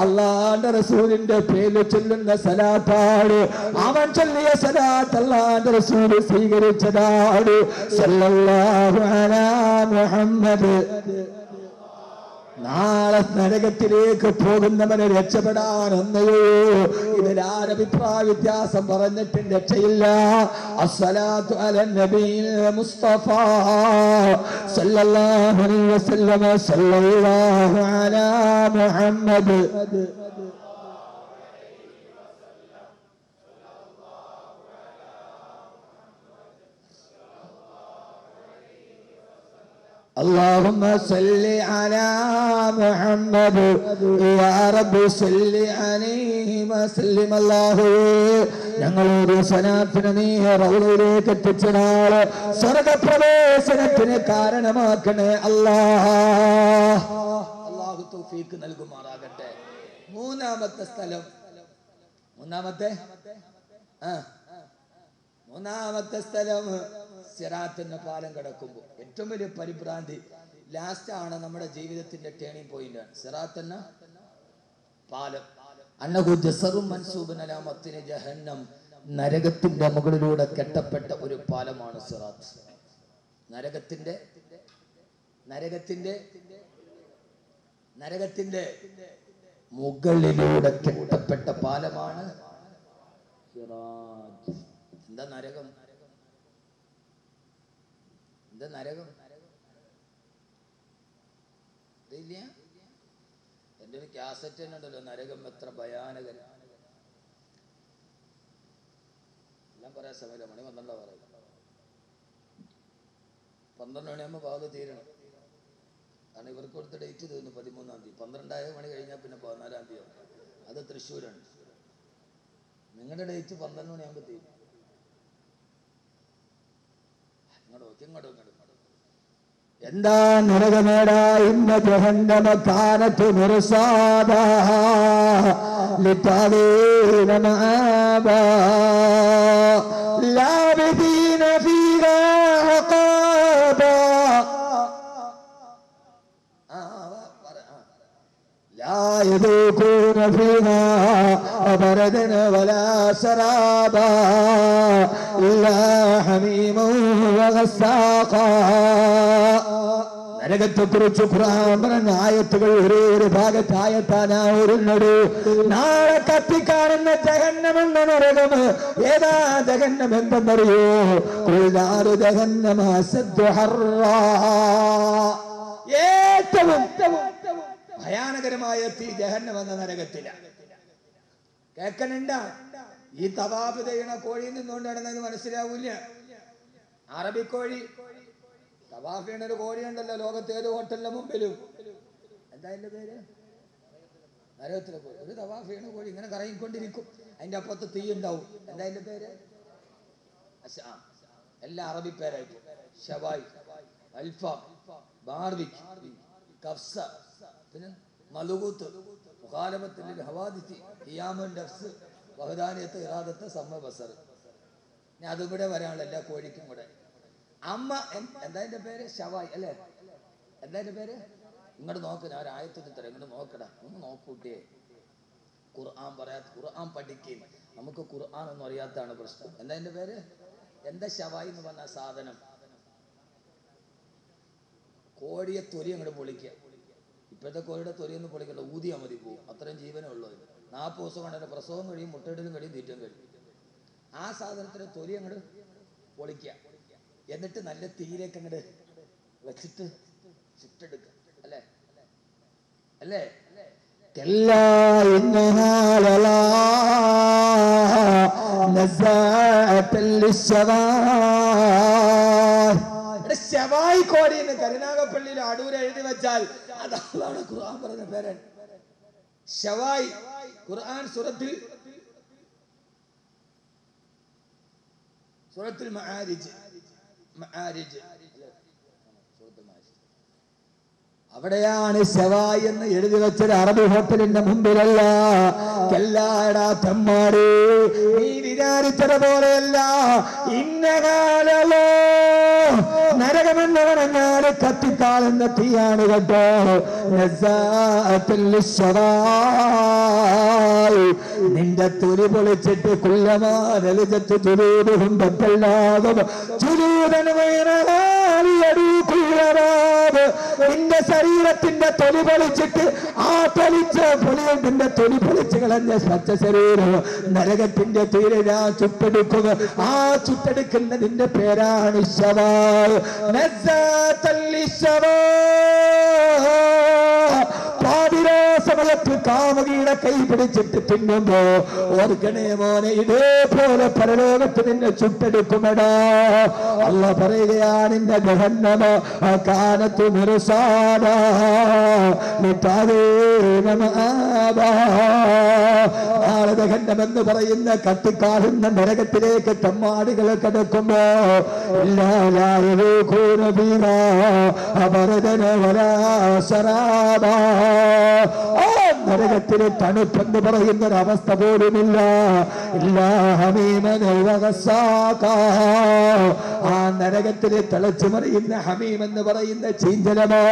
അല്ലാഹുവിന്റെ റസൂലിന്റെ പേരിൽ ചൊല്ലുന്ന സലാത്താണ്. അവൻ ചൊല്ലിയ സലാത്ത് അല്ലാഹുവിന്റെ റസൂല് സ്വീകരിച്ചതാണ്. സല്ലല്ലാഹു അലാ മുഹമ്മദ്. നാളെ നരകത്തിലേക്ക് പോകുന്നവനെ രക്ഷപ്പെടാൻ ഒന്നയോ ഇതിലാരഭിപ്രായ വ്യത്യാസം പറഞ്ഞിട്ടും രക്ഷയില്ല. അസ്സലാത്തു അലൻ നബിയിൽ മുസ്തഫ സല്ലല്ലാഹു അലൈഹി വസല്ലം. സല്ലല്ലാഹു അലാ മുഹമ്മദ്. اللهم صل على محمد يا رب صل عليه وسلم. അല്ലാഹു ഞങ്ങളൊരു സലാത്തിന് നീ റൗളയിലേക്ക് എത്തിച്ച നാള് സ്വർഗപ്രവേശനത്തിന് കാരണമാക്കണേ അല്ലാഹ്. അല്ലാഹു തൗഫീഖ് നൽകുമാറാകട്ടെ. മൂന്നാമത്തെ സ്ഥലം, മൂന്നാമത്തെ സ്ഥലം സിറാത്തിന്റെ പാലം കടക്കുമ്പോൾ ഏറ്റവും വലിയ പരിഭ്രാന്തി ലാസ്റ്റ് ആണ് നമ്മുടെ ജീവിതത്തിന്റെ ടേണിംഗ് പോയിന്റ്. സിറാത്തെന്ന പാലം ജഹന്നം, നരകത്തിന്റെ മുകളിലൂടെ കെട്ടപ്പെട്ട ഒരു പാലമാണ് സിറാത്ത്. നരകത്തിന്റെ മുകളിലൂടെ കെട്ടപ്പെട്ട പാലമാണ് സിറാത്ത്. എന്താ നരകം? എന്താ നരകം? ഇതില്ല. എൻ്റെ ഒരു കാസറ്റ് തന്നെ ഉണ്ടല്ലോ, നരകം എത്ര ഭയാനകൻ. എല്ലാം പറയാൻ സമയമില്ല, മണി 12 പറയും. 12 മണിയാകുമ്പോൾ ഭാഗത്ത് തീരണം. കാരണം ഇവർക്ക് കൊടുത്ത ഡേറ്റ് തീർന്നു 13-ാം തീയതി. 12 മണി കഴിഞ്ഞാൽ പിന്നെ 14-ാം തീയതി. അത് തൃശ്ശൂരാണ്. നിങ്ങളുടെ ഡേറ്റ് 12 മണിയാകുമ്പോൾ തീരും. എന്താ നരകമേടാ? ഇന്ന ജഹന്നമ കാനതു മുർസാദാ ലിതഗീന മആബാ ലാബിദീന ഫീഹാ അഖാബാ ഹമീമൻ വഗസ്സാഖാ. നരകത്തെക്കുറിച്ച് ഖുർആൻ പറഞ്ഞ ആയത്തുകൾ ഒരേ ഭാഗത്തായത്താനാ വരുന്നത്. നാളെ കത്തിക്കാണുന്ന ജഹന്നമെന്ന നരകം ഏതാ ജഹന്നം എന്തെന്നറിയോ? ഖുൽനാറു ജഹന്നമ അസദ്ദു ഹർറാ. ഏറ്റവും ഭയാനകരമായ തീ ജഹന്നം എന്ന നരകത്തിലാണ്. കേൾക്കനുണ്ട? ഈ തവാഫ് ചെയ്യണ കോഴിയിൽ നിന്നുകൊണ്ട് നടന്നത് മനസ്സിലാവൂല. അറബിക്കോഴി തവാഫ് ചെയ്യണ ഒരു കോഴി ഉണ്ടല്ലോ ലോകത്ത് ഏത് ഹോട്ടലിന്റെ മുമ്പിലും. എന്താ അതിന്റെ പേര്? നരകത്തിലെ കോഴി. ഒരു തവാഫ് ചെയ്യണ കോഴി ഇങ്ങനെ കറങ്ങിക്കൊണ്ടിരിക്കും, അതിന്റെ അപ്പുറത്ത് തീ ഉണ്ടാവും. എന്താ അതിന്റെ പേര്? എല്ലാ അറബി പേരായിട്ട് ഷവായ്, അൽഫാം, ബാർബിക്, കഫ്സ, പിന്നെ മലുകൂത്ത്, മുഖാലബത്തിൽ ഹവാദിത്തി, ഖിയാമുൻ നഫ്സ്, വഹദാനിയത്ത്, ഇറാദത്ത്, സമ്മ ബസർ. ഞാൻ അതും കൂടെ വരാനുള്ള എല്ലാ കോഴിക്കും കൂടെ. അമ്മ എന്താ എന്റെ പേര്? ഷവായ് അല്ലേ? എന്താ എന്റെ പേര്? ഇങ്ങോട്ട് നോക്ക്, ഞാൻ ഒരായത്തൊക്കെ തരാം, ഇങ്ങോട്ട് നോക്കടാ, ഒന്ന് നോക്കൂട്ടിയേ. ഖുർആൻ പറയാത്ത, ഖുർആൻ പഠിക്കുകയും നമുക്ക് ഖുർആൻ ഒന്നും അറിയാത്തതാണ് പ്രശ്നം. എന്താ എന്റെ പേര്? എന്താ ഷവായ് എന്ന് പറഞ്ഞ സാധനം? കോഴിയെ തൊലി അങ്ങോട്ട് പൊളിക്കുക. ഇപ്പോഴത്തെ കോഴിയുടെ തൊലിയൊന്നും പൊളിക്കണ്ട, ഊതിയാൽ മതി പോവും. അത്രയും ജീവനേ ഉള്ളൂ. 40 ദിവസം കൊണ്ട് പ്രസവം കഴിയും, മുട്ടയിടലും കഴിയും, തീറ്റം കഴിയും. ആ സാധനത്തിന് തൊലി അങ്ങോട്ട് പൊളിക്കുക. എന്നിട്ട് നല്ല തീയിലേക്ക് അങ്ങോട്ട് വെച്ചിട്ട് ചുട്ടെടുക്കുക. അല്ലേ അല്ലേ? ശവായി കോഴി എന്ന് കരുനാഗപ്പള്ളിയിൽ അടൂർ എഴുതി വെച്ചാൽ അതാണ് ഖുർആൻ പറഞ്ഞ പേരൻ. ശവായി. ഖുർആൻ സൂറത്തുൽ മആരിജ്, അവിടെയാണ് ശവായി എന്ന് എഴുതി വെച്ചത്. അറബി ഹോട്ടലിന്റെ മുമ്പിലല്ല. എല്ലാടാ തെമ്മാടി, നീ വിചാരിച്ചത് പോലെയല്ല. ഇന്നകാലോ നരകമെന്ന് പറഞ്ഞാൽ കത്തിക്കാളുന്ന തീയാണ് കേട്ടോ. നിന്റെ തൊലി പൊളിച്ചിട്ട് കുല്ലമാലലിജത്ത് ചുരൂതും ബത്തല്ലാകും നിന്റെ ശരീരത്തിന്റെ തൊലി പൊളിച്ചിട്ട് ആ പൊളിച്ച പൊളിയും നിന്റെ തൊലി പൊളിച്ച് കളഞ്ഞ സ്വച്ഛ ശരീരം നരകത്തിന്റെ തീരെ ഞാൻ ചുട്ടെടുക്കുക. ആ ചുട്ടെടുക്കുന്ന നിന്റെ പേരാണ് ശവായ്. സമയത്ത് കാമുകിയുടെ കൈ പിടിച്ചിട്ട് തിന്നുമ്പോ ഓർക്കണേ മോനെ, ഇതേപോലെ പരലോകത്ത് നിന്നെ ചുട്ടെടുക്കുമെടാ. അല്ലാഹ് പറയുകയാണ്, നിന്റെ ജഹന്നമ കാനത്തു മിർസാദാ നാളെ ജഹന്നമെന്ന് പറയുന്ന കത്തിക്കാളുന്ന നരകത്തിലേക്ക് തെമ്മാടികൾ കിടക്കുമ്പോ നരകത്തിന് തണുപ്പെന്ന് പറയുന്ന ഒരവസ്ഥ പോലുമില്ല. ആ നരകത്തില് തിളച്ചു മറിയുന്ന ഹമീം എന്ന് പറയുന്ന ചീഞ്ചലമോ.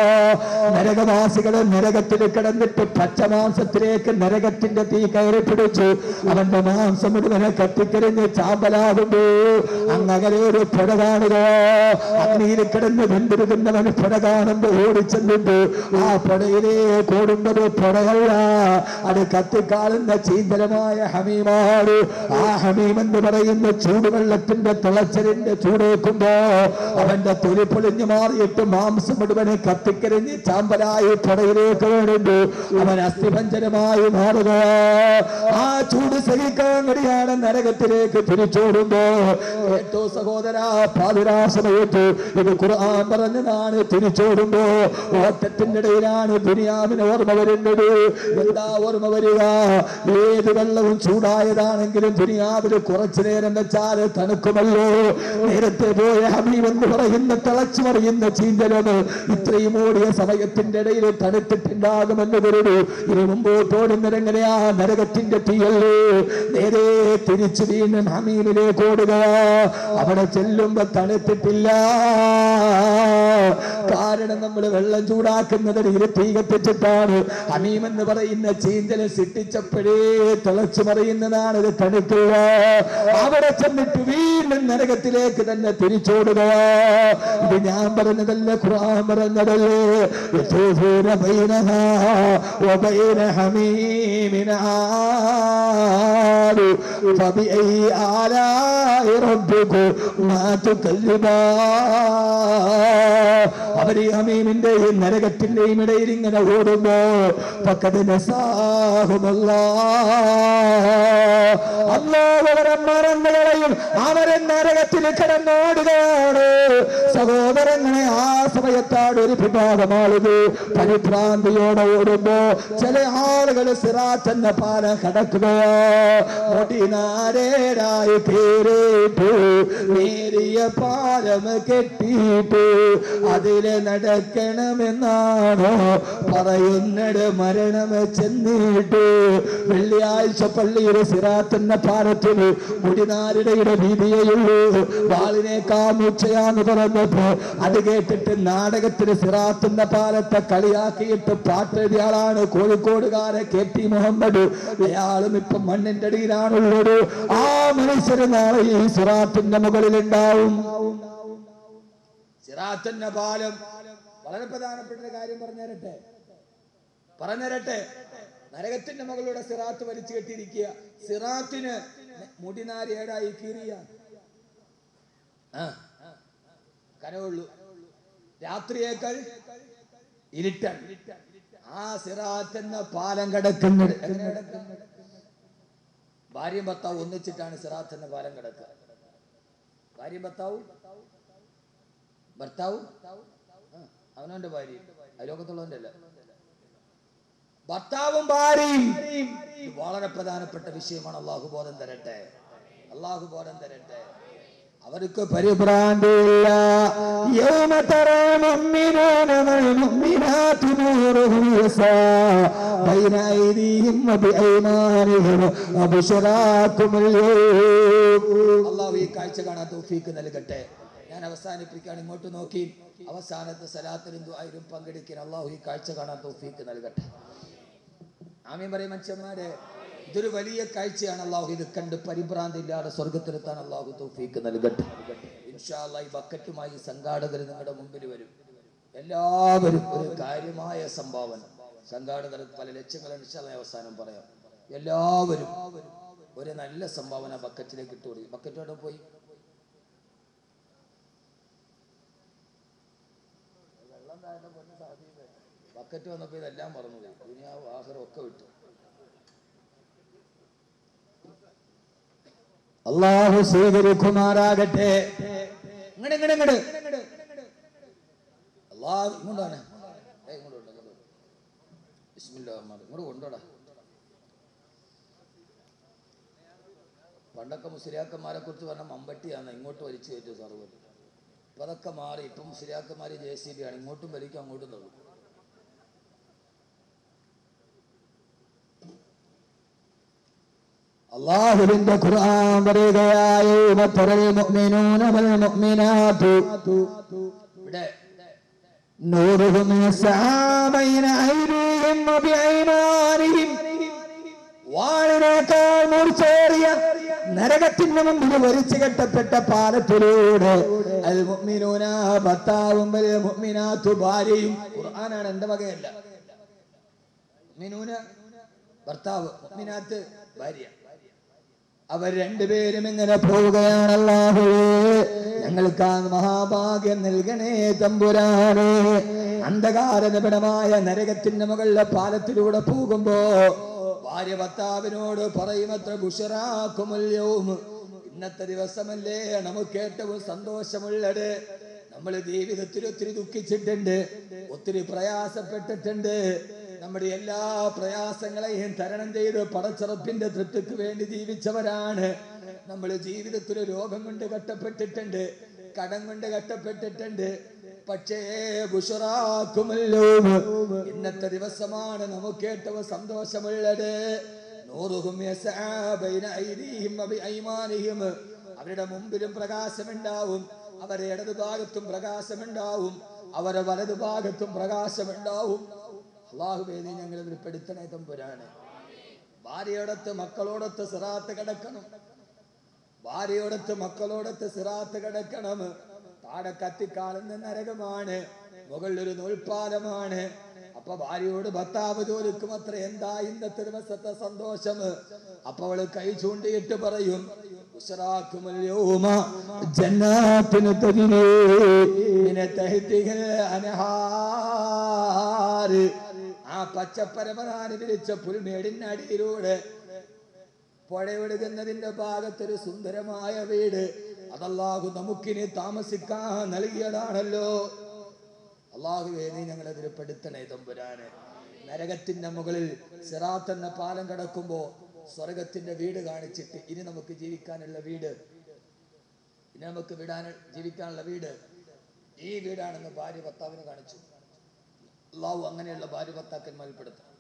നരകവാസികളെ നരകത്തിൽ കിടന്നിട്ട് പച്ചമാംസത്തിലേക്ക് നരകത്തിന്റെ തീ കയറി പിടിച്ചു അവന്റെ മാംസം മുഴുവനെ കത്തിക്കരിഞ്ഞ് ചാമ്പലാകുമ്പോ അങ്ങനെ ഒരു പുഴ കാണുക. അഗ്നിയിൽ കിടന്ന് വെന്തിരുന്നവന് പുഴ കാണുമ്പോ ഓടിച്ചെന്നിട്ട് ആ പുഴയിലേ കൂടുന്നത് പുഴയല്ല, അത് കത്തിക്കാളുന്ന ചീന്തലമായ ഹമീമാണ്. ആ ഹമീം എന്ന് പറയുന്ന ചൂടുവെള്ളത്തിന്റെ തിളച്ചലിന്റെ ചൂടേക്കുമ്പോ അവന്റെ തൊലി പൊളിഞ്ഞു മാറിയിട്ട് മാംസം മുഴുവനെ കത്തിക്കരിഞ്ഞ് ചാമ്പലായി പുഴയിലേക്ക് വേണ്ടി അവൻ അസ്ഥിഭഞ്ജനമായി മാറുക. ആ ചൂട് സഹിക്കാൻ കഴിയാണ് നരകത്തിലേക്ക് തിരിച്ചോടുമ്പോ കേട്ടോ സഹോദര, പാതിരാ സമയത്ത് ഇത് ഖുർആൻ പറഞ്ഞതാണ്. തിരിച്ചോടുമ്പോ ഓട്ടത്തിന്റെ ഇടയിലാണ് ദുനിയാവിന് ഓർമ്മ വരുന്നത്. എന്താ ഓർമ്മ വരിക? ഏത് വെള്ളവും ചൂടായതാണെങ്കിലും ദുനിയാവില് കുറച്ചു നേരം വെച്ചാൽ തണുക്കുമല്ലോ. നേരത്തെ പോയ ഹബീബ് എന്ന് പറയുന്ന തിളച്ചു മറിയുന്ന ചീന്തലം ഇത്രയും ഓടിയ സമയത്തിന്റെ ഇടയിൽ തണുത്തിട്ടുണ്ടാകുമെന്ന് കരുതി ഇനി മുമ്പോട്ടോടുന്നതെങ്ങനെയാ? നരകത്തിന്റെ തീയല്ലേ. നേരെ തിരിച്ചു വീണ്ടും ഹമീമിലേക്ക് ഓടുക. അവിടെ ചെല്ലുമ്പോ തണുത്തിട്ടില്ല. കാരണം നമ്മൾ വെള്ളം ചൂടാക്കുന്നതിന് തീ കത്തിച്ചിട്ടാണ്. ഹമീം എന്ന് പറയുന്നത് മറിയുന്ന ചീന്തല് സിട്ടിച്ചപ്പോഴേ തിളച്ചു മറിയുന്നതാണ് ഇത് തണുക്കുക. അവിടെ ചെന്നിട്ട് വീണ്ടും നരകത്തിലേക്ക് തന്നെ തിരിച്ചോടുക. ഇത് ഞാൻ പറഞ്ഞതല്ല, ഖുർആൻ പറഞ്ഞതല്ലേ. യതൂഫൂന ബൈനഹാ വബൈന ഹമീമിൻ ആദ് ഫബിഅയി ആലാഇ റബ്ബികുമാ തുകല്ലിബാ. അവർ ഈ ഹമീമിന്റെയും നരകത്തിന്റെയും ഇടയിൽ ഇങ്ങനെ ഓടുമ്പോ അല്ലാഹു അവരെ മറന്നുകളയും. അവരെ നരകത്തിൽ കിടന്നോടുകയാണ്. സഹോദരങ്ങളെ, ആ സമയത്താണ് ഒരു വിഭാഗം ആളുകൾ പരിഭ്രാന്തിയോടെ ഓടുമ്പോ ചില ആളുകൾ സിറാത്ത് എന്ന പാലം കടക്കുകയോ മുടിനാരേരായി കേറിയിട്ട് നേരിയ പാലം കെട്ടിയിട്ട് അതിലെ നടക്കണമെന്നാണോ പറയുന്നത്. മരണം ചെന്നിട്ട് വെള്ളിയാഴ്ച പള്ളിയുടെ സിറാത്തിന്റെ പാലത്തിന് മുടിനാരിടയുടെ വീതിയുള്ളൂ, വാളിനേക്കാ മൂച്ചയാന്ന് പറഞ്ഞപ്പോ അത് കേട്ടിട്ട് നാടകത്തിന് സിറാത്തിന്റെ പാലത്തെ കളിയാക്കിയിട്ട് പാട്ടെഴുതിയ ആളാണ് കോഴിക്കോടുകാരെ KP മുഹമ്മദ്. അയാളും ഇപ്പൊ മണ്ണിന്റെ അടിയിലാണുള്ളത്. ആ മനുഷ്യര് നാളെ ഈ സിറാത്തിന്റെ മുകളിലുണ്ടാവും. സിറാത്തിന്റെ പാലം വളരെ പ്രധാനപ്പെട്ട കാര്യം പറഞ്ഞുതരട്ടെ. നരകത്തിന്റെ മുകളിലൂടെ സിറാത്ത് വലിച്ചു കെട്ടിയിരിക്കുക. സിറാത്തിന് മുടിനാരി ഏടായി കീറിയ കനവുള്ളൂ, രാത്രിയേക്കാൾ ഇരുട്ടാണ്. ആ സിറാത്ത് എന്ന പാലം കിടക്കുന്നത് ഭാര്യയും ഭർത്താവും ഒന്നിച്ചിട്ടാണ് സിറാത്ത് എന്ന പാലം കിടക്കുക. ഭാര്യയും ഭർത്താവും അവനവന്റെ ഭാര്യയും, അയലോകത്തുള്ളവന്റെ അല്ല, ഭർത്താവും ഭാര്യയും. വളരെ പ്രധാനപ്പെട്ട വിഷയമാണ്. അള്ളാഹു ബോധം തരട്ടെ. അവർക്ക് പരിഭ്രാന്തിയില്ല. അള്ളാഹു ഈ കാഴ്ച കാണാൻ തൗഫീക്ക് നൽകട്ടെ. ഞാൻ അവസാനിപ്പിക്കാൻ ഇങ്ങോട്ട് നോക്കി. അവസാനത്തെ സലാത്തിലും ദുആയിലും പങ്കെടുക്കാൻ അള്ളാഹു ഈ കാഴ്ച കാണാൻ തൗഫീക്ക് നൽകട്ടെ. ആമീൻ പറയും മനുഷ്യന്മാരെ. ഇതൊരു വലിയ കാഴ്ചയാണ്. അള്ളാഹു ഇത് കണ്ട് പരിഭ്രാന്തി ഇല്ലാതെ സ്വർഗത്തിലെത്താൻ അള്ളാഹു തൗഫീക്ക് നൽകട്ടെ. ഇൻഷാ അല്ലാഹ് ഈ ബക്കറ്റുമായി സംഘാടകർ നിങ്ങളുടെ മുമ്പിൽ വരും. എല്ലാവരും ഒരു കാര്യമായ സംഭാവന. സംഘാടകർ പല ലക്ഷ്യങ്ങളും ഇൻഷാ അല്ലാഹ് അവസാനം പറയാം. എല്ലാവരും ഒരു നല്ല സംഭാവന ബക്കറ്റിലേക്ക് ഇട്ടു കൊടുക്കും. ബക്കറ്റോടെ പോയി ബക്കറ്റ് വന്നപ്പോ ഇതെല്ലാം മറന്നുപോയി. ദുനിയാവ് ആഖിറ ഒക്കെ വിട്ടു. അല്ലാഹു സ്വീകരിക്കുമാറാകട്ടെ. ഇങ്ങോട്ട് അല്ലാഹു ഇങ്ങോട്ടാണ്. ബിസ്മില്ലാഹിർ റഹ്മാനിർ റഹീം. ഇങ്ങോട്ട് കൊണ്ടോടാ. പണ്ടൊക്കെ മുസ്ലിയാക്കന്മാരെ കുറിച്ച് പറഞ്ഞ മമ്പട്ടിയാണ്, ഇങ്ങോട്ട് വലിച്ചു കയറ്റു സർവ്വം. ഇപ്പൊ അതൊക്കെ മാറി. ഇപ്പം മുസ്ലിയാക്കന്മാര് JCB ആണ്. ഇങ്ങോട്ടും വലിക്കും അങ്ങോട്ടും തള്ളും. അല്ലാഹുവിന്റെ ഖുർആൻ പറയുകയായി വതറൽ മുഅ്മിനൂന വൽ മുഅ്മിനാതു ഇവിടെ നൂറുഹും യസ്ആബൈന ഐദിഹിം വബിഐമാനിഹിം. വാളിനേക്കാൾ മൂർച്ചയേറിയ നരകത്തിന് മുമ്പിൽ വലിച്ചു കെട്ടപ്പെട്ട പാലത്തിലൂടെ അൽ മുഅ്മിനൂന ഭർത്താവും വൽ മുഅ്മിനാതു ഭാര്യയും. ഖുർആനാണ്, എന്റെ വകയല്ല. മുഅ്മിനൂന ഭർത്താവ്, മുഅ്മിനാത്ത് ഭാര്യ. അവർ രണ്ടുപേരും ഇങ്ങനെ പോവുകയാണ്. അല്ലാഹുവേ, ഞങ്ങൾക്ക് ആ മഹാഭാഗ്യം നൽകണേ തമ്പുരാനെ. അന്ധകാരനിബിഡമായ നരകത്തിന്റെ മുകളിലെ പാലത്തിലൂടെ പോകുമ്പോ ഭാര്യ ഭർത്താവിനോട് പറയുമത്ര ബുശറാക്കുമുൽ യൗം, ഇന്നത്തെ ദിവസമല്ലേ നമുക്ക് ഏറ്റവും സന്തോഷമുള്ളത്. നമ്മൾ ജീവിതത്തിൽ ഒത്തിരി ദുഃഖിച്ചിട്ടുണ്ട്, ഒത്തിരി പ്രയാസപ്പെട്ടിട്ടുണ്ട്. നമ്മുടെ എല്ലാ പ്രയാസങ്ങളെയും തരണം ചെയ്ത് പടച്ചറപ്പിന്റെ തൃപ്തിക്ക് വേണ്ടി ജീവിച്ചവരാണ് നമ്മൾ. ജീവിതത്തിൽ രോഗം കൊണ്ട് കഷ്ടപ്പെട്ടിട്ടുണ്ട്, കടം കൊണ്ട് കഷ്ടപ്പെട്ടിട്ടുണ്ട്. പക്ഷേ ബുശറാക്കുമല്ലോ, ഇന്നത്തെ ദിവസമാണ് നമുക്ക് ഏറ്റവും സന്തോഷമുള്ളത്. നൂറുഹും യസ്ആബൈന ഐദിഹിം വബിഐമാനിഹിം. അവരുടെ മുമ്പിലും പ്രകാശമുണ്ടാവും, അവരുടെ ഇടതുഭാഗത്തും പ്രകാശമുണ്ടാവും, അവരുടെ വലതുഭാഗത്തും പ്രകാശമുണ്ടാവും. അള്ളാഹുവേ നീ ഞങ്ങളെ പെടുത്തണേ തമ്പുരാനെ. ഭാര്യയോടൊത്ത് മക്കളോടൊത്ത് സിറാത്ത് കിടക്കണം, ഭാര്യയോടൊത്ത് മക്കളോടൊത്ത് സിറാത്ത് കിടക്കണം. താഴെ കത്തിക്കാളുന്ന നരകമാണ്, മുകളിലൊരു നൂൽപ്പാലമാണ്. അപ്പൊ ഭാര്യയോട് ഭർത്താവ് ജോലിക്കും അത്ര എന്താ ഇന്നത്തെ ദിവസത്തെ സന്തോഷം. അപ്പൊ അവള് കൈ ചൂണ്ടിയിട്ട് പറയും, ആ പച്ചപ്പരമനാന് വിരിച്ച പുൽമേടിനടിയിലൂടെ പുഴയൊഴുകുന്നതിന്റെ ഭാഗത്തൊരു സുന്ദരമായ വീട്, അതല്ലാഹു നമുക്കിനി താമസിക്കാൻ നൽകിയതാണല്ലോ. അള്ളാഹുവേ നീ ഞങ്ങളതിൽ പെടുത്തണേ തമ്പുരാനെ. നരകത്തിന്റെ മുകളിൽ സിറാത്ത് എന്ന പാലം കടക്കുമ്പോ സ്വർഗത്തിന്റെ വീട് കാണിച്ചിട്ട് ഇനി നമുക്ക് ജീവിക്കാനുള്ള വീട്, ഇനി നമുക്ക് ജീവിക്കാനുള്ള വീട് ഈ വീടാണെന്ന് ഭാര്യ ഭർത്താവിന് കാണിച്ചു. അള്ളാഹു അങ്ങനെയുള്ള ഭാര്യ ഭർത്താക്കന്മാരിൽ പെടുത്തണം.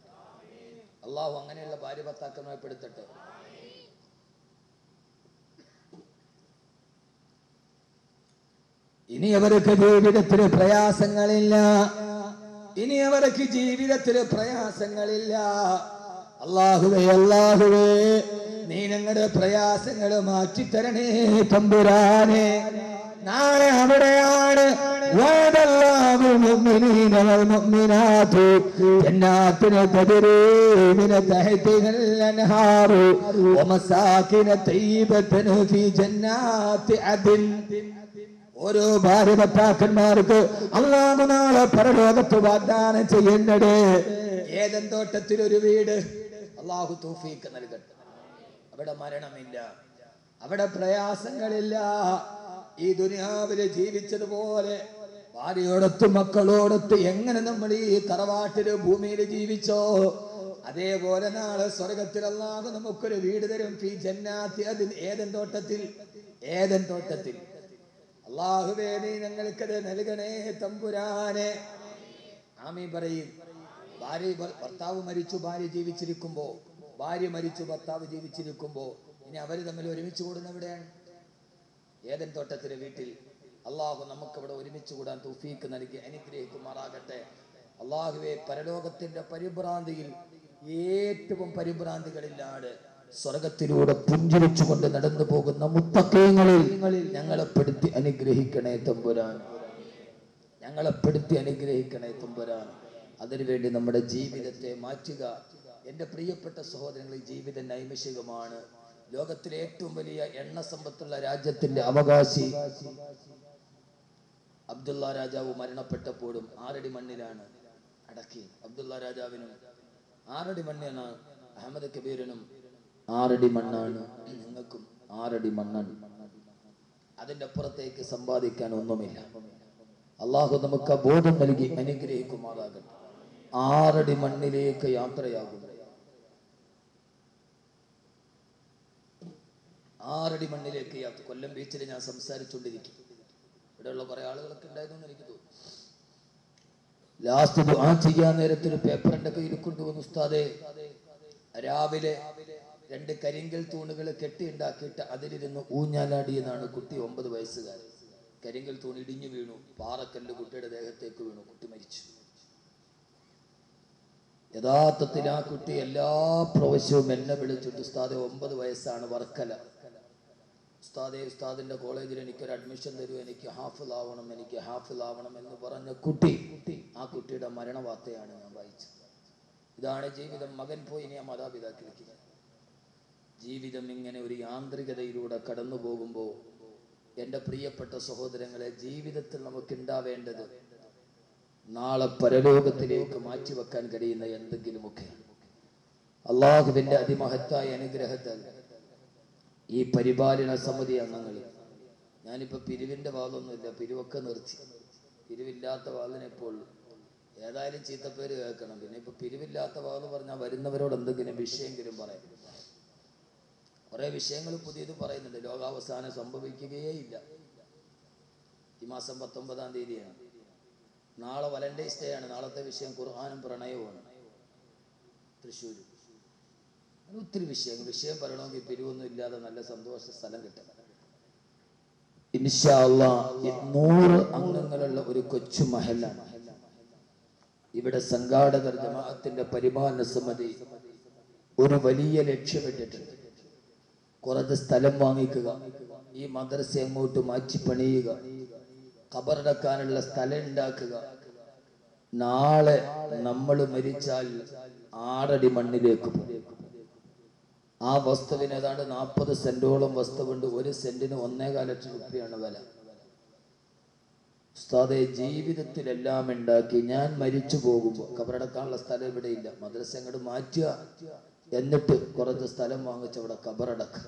അള്ളാഹു അങ്ങനെയുള്ള ഭാര്യ ഭർത്താക്കന്മാരെ പെടുത്തട്ടെ. ഇനി അവർക്ക് ജീവിതത്തില് പ്രയാസങ്ങളില്ല, ഇനി അവർക്ക് ജീവിതത്തില് പ്രയാസങ്ങളില്ല. അല്ലാഹുവേ അല്ലാഹുവേ നീ ഞങ്ങളുടെ പ്രയാസങ്ങൾ മാറ്റിത്തരണേ തമ്പുരാനെ. നാളെ അവിടെയാണ് വഅദല്ലാഹു മുഅ്മിനീന വൽ മുഅ്മിനാത്തു ജന്നാത്തുൻ തജ്രീ മിൻ തഹ്തിഹൽ അൻഹാറു വമസാകിന തയ്യിബതൻ ഫീ ജന്നാത്തി അദ്ൻ. ഓരോ ഭാര്യ ഭർത്താക്കന്മാർക്ക് അല്ലാഹു നാളെ പരലോകത്ത് വാഗ്ദാനം ചെയ്യുന്നത് ഏദൻ തോട്ടത്തിൽ ഒരു വീട്. അല്ലാഹു തൗഫീഖ് നൽകട്ടെ. അവിടെ മരണമില്ല, അവിടെ പ്രയാസങ്ങളില്ല. ഈ ദുനിയാവില് ജീവിച്ചതുപോലെ ഭാര്യയോടൊത്ത് മക്കളോടൊത്ത് എങ്ങനെ നമ്മൾ ഈ തറവാട്ടില് ഭൂമിയിൽ ജീവിച്ചോ അതേപോലെ നാളെ സ്വർഗത്തിൽ അല്ലാഹു നമുക്കൊരു വീട് തരും. ഫീ ജന്നാത്തി അദ്ൻ. ഏദൻ തോട്ടത്തിൽ, ഏദൻ തോട്ടത്തിൽ. അല്ലാഹുവേ നീ ഞങ്ങൾക്കത് നൽകണേ തമ്പുരാനെ. ആമീൻ പറയും. ഭർത്താവ് മരിച്ചു ഭാര്യ ജീവിച്ചിരിക്കുമ്പോ, ഭാര്യ മരിച്ചു ഭർത്താവ് ജീവിച്ചിരിക്കുമ്പോ ഇനി അവര് തമ്മിൽ ഒരുമിച്ച് കൂടുന്ന എവിടെയാണ്? ഏദൻ തോട്ടത്തിലെ വീട്ടിൽ. അള്ളാഹു നമുക്കവിടെ ഒരുമിച്ച് കൂടാൻ തൗഫീഖ് നൽകി അനുഗ്രഹിക്കുമാറാകട്ടെ. അള്ളാഹുവേ പരലോകത്തിന്റെ പരിഭ്രാന്തിയിൽ ഏറ്റവും പരിഭ്രാന്തികളിലാണ് സ്വർഗത്തിലൂടെ പുഞ്ചിരിച്ചുകൊണ്ട് നടന്നു പോകുന്ന മുത്തഖീങ്ങളിൽ ഞങ്ങളെ പെടുത്തി അനുഗ്രഹിക്കണേ തമ്പുരാൻ, ഞങ്ങളെ പെടുത്തി അനുഗ്രഹിക്കണേ തമ്പുരാൻ. അതിനുവേണ്ടി നമ്മുടെ ജീവിതത്തെ മാറ്റുക. എൻ്റെ പ്രിയപ്പെട്ട സഹോദരങ്ങൾ, ജീവിതം നൈമിഷികമാണ്. ലോകത്തിലെ ഏറ്റവും വലിയ എണ്ണ സമ്പത്തുള്ള രാജ്യത്തിന്റെ അവകാശി അബ്ദുള്ള രാജാവ് മരണപ്പെട്ടപ്പോഴും 6 അടി മണ്ണിലാണ് അടക്കി. അബ്ദുള്ള രാജാവിനും 6 അടി മണ്ണാണ്, അഹമ്മദ് കബീറിനും 6 അടി മണ്ണാണ്, നിങ്ങൾക്കും 6 അടി മണ്ണാണ്. അതിന്റെ അപ്പുറത്തേക്ക് സമ്പാദിക്കാൻ ഒന്നുമില്ല. അള്ളാഹു നമുക്ക് ബോധം നൽകി അനുഗ്രഹിക്കുമാറാകട്ടെ. 6 അടി മണ്ണിലേക്ക് യാത്രയാകും. 6 അടി മണ്ണിലേക്ക് യാത്ര. കൊല്ലം ബീച്ചിൽ ഞാൻ സംസാരിച്ചുകൊണ്ടിരിക്കും. ഇവിടെയുള്ള കുറെ ആളുകളൊക്കെ ഉണ്ടായതെന്ന് എനിക്ക് തോന്നുന്നു. ലാസ്റ്റ് ദുആ ചെയ്യാൻ നേരത്തിൽ പേപ്പറിന്റെ കയ്യിൽ കൊണ്ടുവന്നു. ഉസ്താദേ, രാവിലെ 2 കരിങ്കൽ തൂണുകൾ കെട്ടിയുണ്ടാക്കിയിട്ട് അതിലിരുന്ന് ഊഞ്ഞാലാടി എന്നാണ് കുട്ടി. 9 വയസ്സുകാരൻ. കരിങ്കൽ തൂൺ ഇടിഞ്ഞു വീണു, പാറക്കല്ല് കുട്ടിയുടെ ദേഹത്തേക്ക് വീണു, കുട്ടി മരിച്ചു. യഥാർത്ഥത്തിൽ ആ കുട്ടി എല്ലാ പ്രാവശ്യവും എന്നെ വിളിച്ചിട്ട് ഉസ്താദെ 9 വയസ്സാണ്, വർക്കല ഉസ്താദെ, ഉസ്താദിന്റെ കോളേജിൽ എനിക്കൊരു അഡ്മിഷൻ തരൂ, എനിക്ക് ഹാഫിളാവണം, എനിക്ക് ഹാഫിളാവണം എന്ന് പറഞ്ഞ കുട്ടി, ആ കുട്ടിയുടെ മരണവാർത്തയാണ് ഞാൻ വായിച്ചത്. ഇതാണ് ജീവിതം. മകൻ പോയി, ഇനി ആ മാതാപിതാക്കൾക്ക്. ജീവിതം ഇങ്ങനെ ഒരു യാന്ത്രികതയിലൂടെ കടന്നു പോകുമ്പോൾ എൻ്റെ പ്രിയപ്പെട്ട സഹോദരങ്ങളെ, ജീവിതത്തിൽ നമുക്ക് ഉണ്ടാവേണ്ടത് നാളെ പരലോകത്തിലേക്ക് മാറ്റിവെക്കാൻ കഴിയുന്ന എന്തെങ്കിലുമൊക്കെ. അള്ളാഹുവിന്റെ അതിമഹത്തായ അനുഗ്രഹത്താൽ ഈ പരിപാലന സമിതി അംഗങ്ങൾ, ഞാനിപ്പോൾ പിരിവിൻ്റെ വാളൊന്നുമില്ല, പിരിവൊക്കെ നിർത്തി. പിരിവില്ലാത്ത വാളിനെപ്പോൾ ഏതായാലും ചീത്തപ്പേര് കേൾക്കണം. പിന്നെ ഇപ്പൊ പിരിവില്ലാത്ത വാള് പറഞ്ഞാൽ വരുന്നവരോട് എന്തെങ്കിലും വിഷയമെങ്കിലും പറയാം. കുറെ വിഷയങ്ങൾ പുതിയത് പറയുന്നുണ്ട്. ലോകാവസാനം സംഭവിക്കുകയേ ഇല്ല. ഈ മാസം 19-ാം തീയതിയാണ്. നാളെ വാലന്റൈൻസ് ഡേ ആണ്. നാളത്തെ വിഷയം ഖുർആനും പ്രണയവുമാണ്. തൃശ്ശൂർ ഒത്തിരി വിഷയം പറയണമെങ്കിൽ പിരിവൊന്നും ഇല്ലാതെ നല്ല സന്തോഷ സ്ഥലം കിട്ടണം. ഇൻഷാ അല്ലാഹ് 100 അംഗങ്ങളുള്ള ഒരു കൊച്ചു മഹലാണ്. ഇവിടെ സംഘാടകർ ജമാഅത്തിന്റെ പരിപാലന സമിതി ഒരു വലിയ ലക്ഷ്യമിട്ടിട്ടുണ്ട്. കുറച്ച് സ്ഥലം വാങ്ങിക്കുക, ഈ മദ്രസ അങ്ങോട്ട് മാറ്റി പണിയുക, ഖബറടക്കാനുള്ള സ്ഥലം ഉണ്ടാക്കുക. നാളെ നമ്മൾ മരിച്ചാൽ 6 അടി മണ്ണിലേക്ക് പോകും. ആ വസ്തുവിന് ഏതാണ്ട് 40 സെന്റോളം വസ്തുവുണ്ട്. 1 സെന്റിന് 1.25 ലക്ഷം രൂപയാണ് വില. ഉസ്താദെ, ജീവിതത്തിലെല്ലാം ഉണ്ടാക്കി ഞാൻ മരിച്ചു പോകുമ്പോൾ ഖബറടക്കാനുള്ള സ്ഥലം ഇവിടെ ഇല്ല, മദ്രസ അങ്ങോട്ട് മാറ്റുക, എന്നിട്ട് കുറച്ച് സ്ഥലം വാങ്ങിച്ച് അവിടെ ഖബറടക്കുക.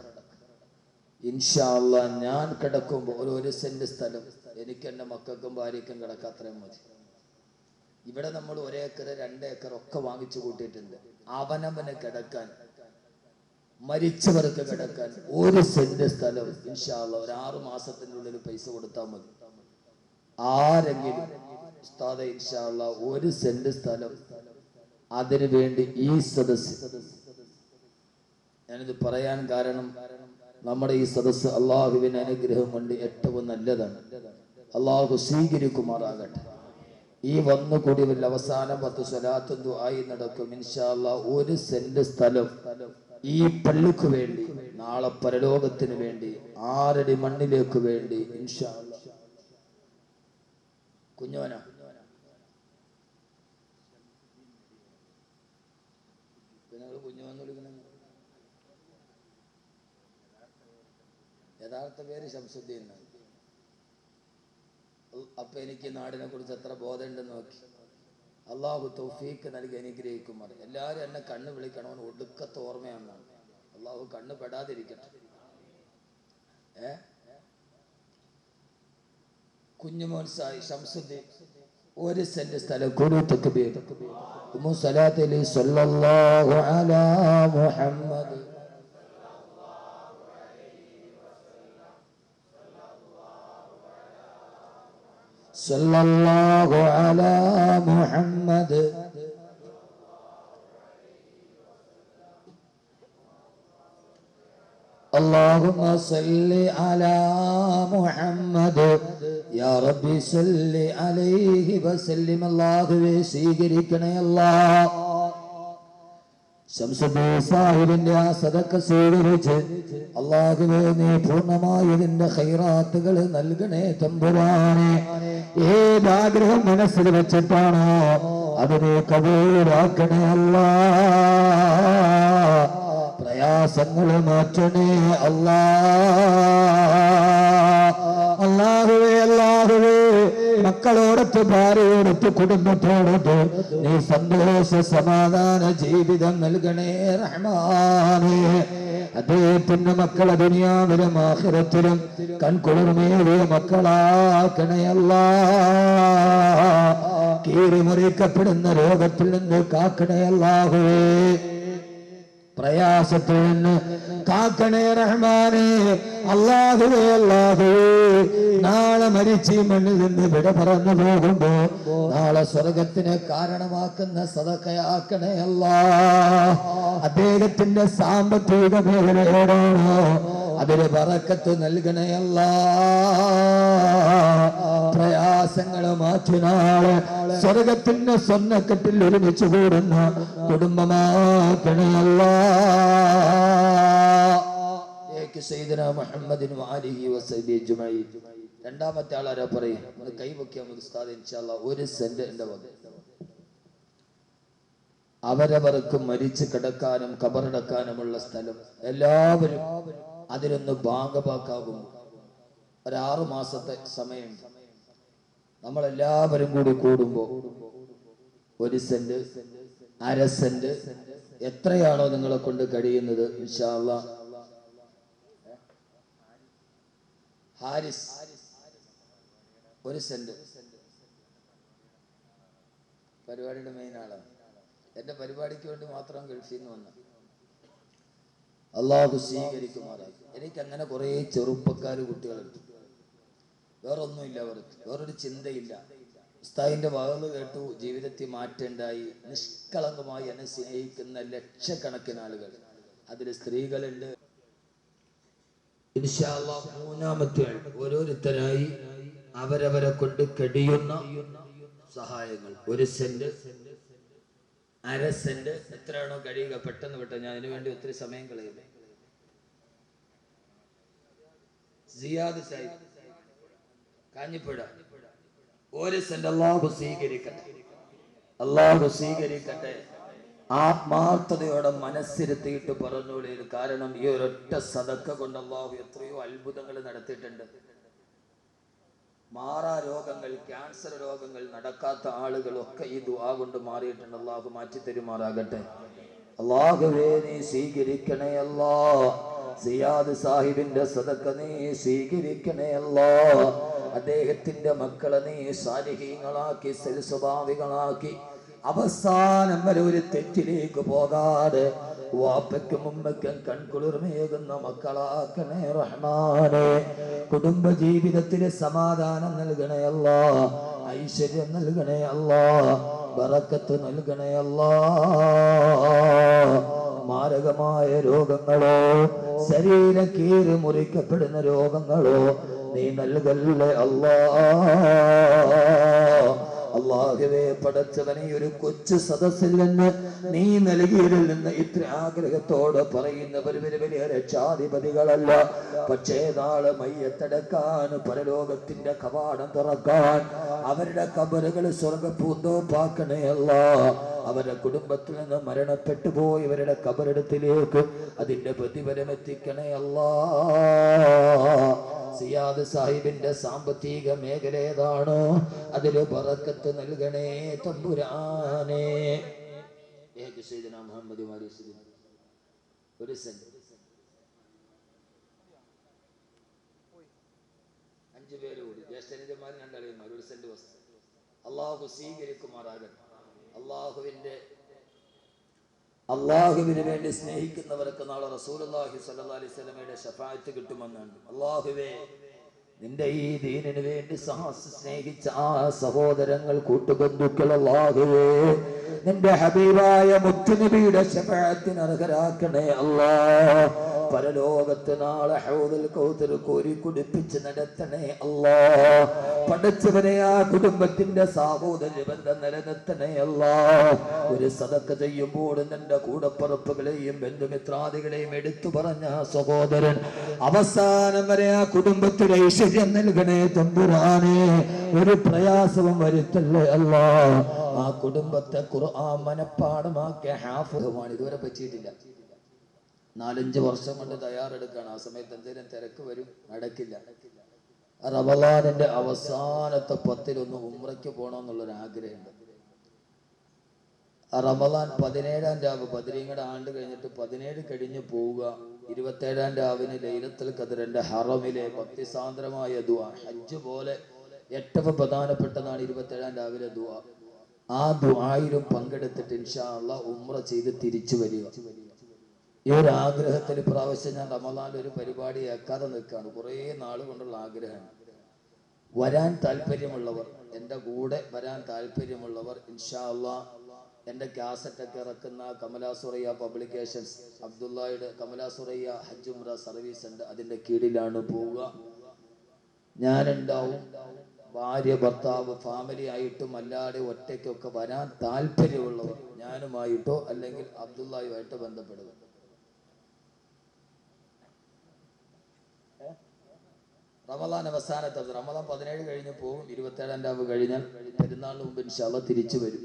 ഇൻഷാ അല്ലാഹ് ഞാൻ കിടക്കുമ്പോൾ 1 സെന്റ് സ്ഥലം എനിക്ക് എൻ്റെ മക്കൾക്കും ഭാര്യയ്ക്കും കിടക്കാം, അത്രയും മതി. ഇവിടെ നമ്മൾ 1 ഏക്കർ 2 ഏക്കർ ഒക്കെ വാങ്ങിച്ചു കൂട്ടിയിട്ടുണ്ട്. അവനവന് കിടക്കാൻ, മരിച്ചവർക്ക് കിടക്കാൻ 1 സെന്റ് സ്ഥലം ഇൻഷാ അല്ലാഹ് ഒരു 6 മാസത്തിനുള്ളിൽ പൈസ കൊടുത്താൽ മതി. ആരെങ്കിലും ഉസ്താദെ ഇൻഷാ അല്ലാഹ് 1 സെന്റ് സ്ഥലം അതിനു വേണ്ടി ഈ സദസ്സ്, ഞാനിത് പറയാൻ കാരണം നമ്മുടെ ഈ സദസ്സ് അള്ളാഹുവിന്റെ അനുഗ്രഹം കൊണ്ട് ഏറ്റവും നല്ലതാണ്. അള്ളാഹു സ്വീകരിക്കുമാറാകട്ടെ. ഈ വന്നുകൂടിയവരിൽ അവസാനം 10 സ്വലാത്തും ദുആയി നടക്കും ഇൻഷാ അല്ലാഹ്. 1 സെന്റ് സ്ഥലം ഈ പള്ളിക്ക് വേണ്ടി, നാളെ പരലോകത്തിന് വേണ്ടി, 6 അടി മണ്ണിലേക്ക് വേണ്ടി ഇൻഷാ അല്ലാഹ്. കുഞ്ഞോനാ കുഞ്ഞോന്ന് വിളിക്കണം. യഥാർത്ഥ പേര് ശംസുദ്ദീൻ. അപ്പൊ എനിക്ക് നാടിനെ കുറിച്ച് എത്ര ബോധമുണ്ടെന്ന് നോക്കി. അള്ളാഹു തൗഫീക്ക് നൽകി അനുഗ്രഹിക്കുമാർ. എല്ലാവരും എന്നെ കണ്ണ് വിളിക്കണമെന്ന് ഒടുക്കത്തെ ഓർമ്മയാണ്. അള്ളാഹു കണ്ണ് പെടാതിരിക്കട്ടെ. കുഞ്ഞുമോൻ സായി ശംസുദ്ദീൻ 1 സെന്റ് സ്ഥലം കൂടി തക്ബീർ. സ്വലാത്തിലെ സല്ലല്ലാഹു അലാ മുഹമ്മദ് സല്ലല്ലാഹു അലാ മുഹമ്മദ് اللهم صل على محمد يا ربي صل عليه وسلم. അല്ലാഹുവേ സ്വീകരിക്കണേ അല്ലാഹ്. ശംസുദ്ദീൻ സാഹിബിന്റെ ആ സദഖ സ്വീകരിച്ച് അല്ലാഹുവേ നീ പൂർണ്ണമായി ഇതിന്റെ ഖൈറാത്തുകൾ നൽകണേ തമ്പുരാനെ. ഏതാഗ്രഹം മനസ്സിൽ വെച്ചിട്ടാണോ അതിനെ കബൂലാക്കണേ അല്ലാഹ്. പ്രയാസങ്ങൾ മാറ്റണേ അല്ലാഹ്. അല്ലാഹുവേ അല്ലാഹുവേ മക്കളോടൊത്ത്, ഭാര്യയോടൊത്ത്, കുടുംബത്തോടൊത്ത് നീ സന്തോഷ സമാധാന ജീവിതം നൽകണേ റഹ്മാനേ. അദ്ദേഹത്തിന്റെ മക്കളെ ദുനിയാവിലും ആഖിറത്തിലും കൺകുളിർമേറിയ മക്കളാക്കണേ അല്ലാഹ്. കീറി മുറിക്കപ്പെടുന്ന രോഗത്തിൽ നിന്ന് കാക്കണേ അല്ലാഹുവേ. പ്രയാസത്തിൽ നിന്ന് കാക്കണേ റഹ്മാനേ. അല്ലാഹുവേ അല്ലാഹുവേ നാളെ മരിച്ച് മണ്ണിൽ നിന്ന് വിട പറന്നു പോകുമ്പോ നാളെ സ്വർഗത്തിന് കാരണമാക്കുന്ന സദഖയാക്കണേ അല്ലാഹ്. അദ്ദേഹത്തിന്റെ സാമ്പത്തിക മേഖലയോടാണോ അതിന് ബറക്കത്ത് നൽകണേ അല്ലാഹ്. പ്രയാസങ്ങൾ മാറ്റി നാളെ സ്വർഗത്തിന്റെ സ്വർണ്ണക്കെട്ടിൽ ഒരുമിച്ച് കൂടുന്ന കുടുംബമാക്കണേ അല്ലാഹ്. സയ്യിദനാ മുഹമ്മദിൻ വഅലിഹി വസല്ലി അജ്മഈൻ. രണ്ടാമത്തെ ആളാരാ പറയും? നമ്മൾ കൈവയ്ക്കാം ഉസ്താദ് ഇൻഷാ അല്ലാഹ്. 1 സെന്റ് എന്റെ വക. അവരവർക്ക് മരിച്ചു കിടക്കാനും ഖബറടക്കാനുമുള്ള സ്ഥലം എല്ലാവരും അതിലൊന്ന് ഭാഗഭാക്കാകും. ഒരു 6 മാസത്തെ സമയം നമ്മളെല്ലാവരും കൂടി കൂടുമ്പോ 1 സെന്റ്, 1/2 സെന്റ്, എത്രയാണോ നിങ്ങളെ കൊണ്ട് കഴിയുന്നത് ഇൻഷാ അല്ലാഹ്. ഹാരിസ് 1 സെന്റ് പരിപാടിയുടെ മെയിൻ ആളാണ്. എന്റെ പരിപാടിക്ക് വേണ്ടി മാത്രം ഗൾഫിൽ നിന്ന് വന്ന അള്ളാഹു സ്വീകരിക്കുമാറായി. എനിക്ക് അങ്ങനെ കുറെ ചെറുപ്പക്കാര് കുട്ടികളുണ്ട്. വേറൊന്നുമില്ല, അവർക്ക് വേറൊരു ചിന്തയില്ല. ഉസ്താദിന്റെ വഹള് കേട്ടു, ജീവിതത്തിൽ മാറ്റമുണ്ടായി. നിഷ്കളങ്കമായി എന്നെ സ്നേഹിക്കുന്ന ലക്ഷക്കണക്കിന് ആളുകൾ, അതിൽ സ്ത്രീകളുണ്ട്. ഇൻഷാ അല്ലാഹ് മൂന്നാമത്തെ ആൾ ഓരോരുത്തരായി അവരവരെ കൊണ്ട് കഴിയുന്ന സഹായങ്ങൾ 1 സെന്റ്, 1/2 സെന്റ്, എത്രയാണോ കഴിയുക പെട്ടെന്ന് വിട്ട. ഞാൻ അതിനു വേണ്ടി ഒത്തിരി സമയം കളയുന്നു. സിയാദ് സാഹിബ് കാഞ്ഞിപ്പുഴ 1 സെന്റ്. അള്ളാഹു സ്വീകരിക്കട്ടെ, അള്ളാഹു സ്വീകരിക്കട്ടെ. ആത്മാർത്ഥതയോടെ മനസ്സിരുത്തിയിട്ട് പറഞ്ഞോളൂ. കാരണം ഈ ഒരൊറ്റ സദക്ക കൊണ്ട് അള്ളാഹു എത്രയോ അത്ഭുതങ്ങൾ നടത്തിയിട്ടുണ്ട്. മാറാ രോഗങ്ങൾ, ക്യാൻസർ രോഗങ്ങൾ, നടക്കാത്ത ആളുകളൊക്കെ ഈ ദുആ കൊണ്ട് മാറിയിട്ടുണ്ട്. അള്ളാഹു മാറ്റി തരുമാറാകട്ടെ. അള്ളാഹുവേ നീ സ്വീകരിക്കണേ അല്ലാ. സിയാദ് സാഹിബിന്റെ സദക്ക നീ സ്വീകരിക്കണേ അല്ലാ. അദ്ദേഹത്തിന്റെ മക്കളെ നീ സാലിഹീങ്ങളാക്കി, സൽസ്വഭാവികളാക്കി, അവസാനം വരെ ഒരു തെറ്റിലേക്ക് പോകാതെ വാപ്പയ്ക്കും ഉമ്മയ്ക്കും കൺകുളിർമേകുന്ന മക്കളാക്കണേ റഹ്മാനെ. കുടുംബ ജീവിതത്തിലെ സമാധാനം നൽകണേ അല്ലാ, ഐശ്വര്യം നൽകണേ അല്ലാ, ബറക്കത്ത് നൽകണേ അല്ലാ. മാരകമായ രോഗങ്ങളോ, ശരീരം കീറി മുറിക്കപ്പെടുന്ന രോഗങ്ങളോ നീ നൽകല്ലേ അല്ലാ. അല്ലാഹുവേ പടച്ചവനെ, ഒരു കൊച്ചു സദസ്സിൽ നിന്ന് നീ നൽകിയതിൽ നിന്ന് ഇത്ര ആഗ്രഹത്തോടെ പറയുന്നവർ വലിയ രക്ഷാധിപതികളല്ല. പക്ഷേ നാളെ മയ്യത്തടക്കാൻ, പരലോകത്തിന്റെ കവാടം തുറക്കാൻ, അവരുടെ കബറുകൾ സ്വർഗപ്പൂന്തോപ്പാക്കണേ അല്ലാ. അവരുടെ കുടുംബത്തിൽ നിന്ന് മരണപ്പെട്ടു പോയവരുടെ കബറിടത്തിലേക്ക് അതിന്റെ പ്രതിഫലം എത്തിക്കണേ അല്ലാ. സിയാദ് സാഹിബിന്റെ സാമ്പത്തിക മേഖല ഏതാണോ അതില് ബറക്കത്ത് നൽകണേ തമ്പുരാനെ. മുഹമ്മദ് 1 സെന്റ്, 5 പേര് കൂടി, ജ്യേഷ്ഠന്മാരും 2 അളിയന്മാർ, 1 സെന്റ് വസ്തു. അള്ളാഹു സ്വീകരിക്കുമാറാകട്ടെ. അള്ളാഹുവിന് വേണ്ടി സ്നേഹിക്കുന്നവർക്ക് നാളെ റസൂലുള്ളാഹി സ്വല്ലല്ലാഹി അലൈഹി വസല്ലമയുടെ ശഫാഅത്ത് കിട്ടുമെന്നാണ്. അള്ളാഹുവേ, നിന്റെ ഈ ദീനിന് വേണ്ടി സ്നേഹിച്ച ആ സഹോദരങ്ങൾ, കൂട്ടുബന്ധുക്കൾ, അള്ളാഹുവേ നിന്റെ ഹബീബായ മുത്തുനബിയുടെ ശഫാഅത്തിന് അർഹരാക്കണേ അല്ലാ. പരലോകത്ത് നാളെ ഹൗദുൽ കൗസർ കോരി കുടിപ്പിച്ച് നടത്തണേ അല്ലാ. പഠിച്ചവനെ ആ കുടുംബത്തിന്റെ സാഹോദര്യ ബന്ധം നിലനിർത്തണേ അല്ലാ. ഒരു സദക്ക ചെയ്യുമ്പോൾ നിന്റെ കൂടപ്പുറപ്പുകളെയും ബന്ധുമിത്രാദികളെയും എടുത്തു പറഞ്ഞ സഹോദരൻ അവസാനം വരെ ആ കുടുംബത്തിന് ഐശ്വര്യം നൽകണേ തമ്പുരാനെ. ഒരു പ്രയാസവും വരുത്തല്ലേ അല്ലാ. ആ കുടുംബത്തെ ഖുർആൻ മനപ്പാഠമാക്കിയ ഹാഫിളാണ്. ഇതുവരെ പറ്റിയിട്ടില്ല. 4-5 വർഷം കൊണ്ട് തയ്യാറെടുക്കുകയാണ്. ആ സമയത്ത് എന്തെങ്കിലും തിരക്ക് വരും, നടക്കില്ല. റമളാനിന്റെ അവസാനത്തെ 10 ഉംറയ്ക്ക് പോകണമെന്നുള്ളൊരു ആഗ്രഹമുണ്ട്. റമളാൻ 17-ാം രാവ്, ബദരീങ്ങളുടെ ആണ്ട് കഴിഞ്ഞിട്ട് 17 കഴിഞ്ഞ് പോവുക. 27-ാം രാവിന് ലൈലത്തുൽ ഖദ്റിന്റെ ഹറമിലെ ഭക്തിസാന്ദ്രമായ ദുആ, ഹജ്ജ് പോലെ ഏറ്റവും പ്രധാനപ്പെട്ടതാണ് 27-ാം രാവിലെ ദുആ. ആ ദുആയിലും പങ്കെടുത്തിട്ട് ഇൻഷാ അല്ലാഹ് ഉംറ ചെയ്ത് തിരിച്ചു വരിക. ഈ ഒരു ആഗ്രഹത്തിൽ പ്രാവശ്യം ഞാൻ റമളാനിൽ ഒരു പരിപാടി ആക്കാതെ നിൽക്കുകയാണ്. കുറേ നാൾ കൊണ്ടുള്ള ആഗ്രഹമാണ്. വരാൻ താല്പര്യമുള്ളവർ, എൻ്റെ കൂടെ വരാൻ താല്പര്യമുള്ളവർ ഇൻഷാ അല്ലാഹ് എൻ്റെ കാസറ്റൊക്കെ ഇറക്കുന്ന കമലാ സുറയ്യ പബ്ലിക്കേഷൻസ്, അബ്ദുള്ളയുടെ കമലാ സുറയ്യ ഹജ്ജ് ഉംറ സർവീസ് ഉണ്ട്, അതിൻ്റെ കീഴിലാണ് പോവുക. ഞാനുണ്ടാവും. ഭാര്യ, ഭർത്താവ്, ഫാമിലി ആയിട്ടും അല്ലാതെ ഒറ്റയ്ക്കൊക്കെ വരാൻ താല്പര്യമുള്ളവർ ഞാനുമായിട്ടോ അല്ലെങ്കിൽ അബ്ദുള്ളയുമായിട്ടോ ബന്ധപ്പെടുക. റമളാൻ അവസാനത്തെ, റമളാൻ 17 കഴിഞ്ഞ് പോകും. 27-ാം രാവ് കഴിഞ്ഞാൽ പെരുന്നാളിന് മുമ്പ് ഇൻഷാ അല്ലാഹ് തിരിച്ചു വരും.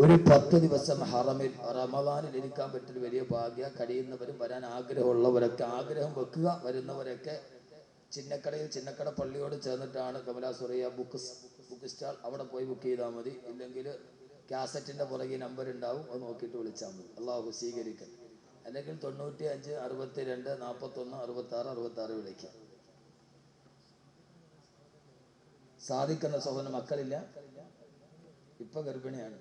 ഒരു 10 ദിവസം ഹറമിൽ റമളാനിൽ ഇരിക്കാൻ പറ്റിയ വലിയ ഭാഗ്യ. കഴിയുന്നവരും വരാൻ ആഗ്രഹമുള്ളവരൊക്കെ ആഗ്രഹം വെക്കുക. വരുന്നവരൊക്കെ ചിന്നക്കട പള്ളിയോട് ചേർന്നിട്ടാണ് കമലാ സുറയ്യ ബുക്ക് സ്റ്റാൾ, അവിടെ പോയി ബുക്ക് ചെയ്താൽ മതി. ഇല്ലെങ്കിൽ കാസറ്റിന്റെ പുറകെ നമ്പർ ഉണ്ടാവും, അത് നോക്കിയിട്ട് വിളിച്ചാൽ മതി. അള്ളാഹു സ്വീകരിക്കട്ടെ. അല്ലെങ്കിൽ 95 62 41 66 66 വിളിക്കാം. സാധിക്കുന്ന സഹോദരൻ മക്കളില്ല, ഇപ്പൊ ഗർഭിണിയാണ്.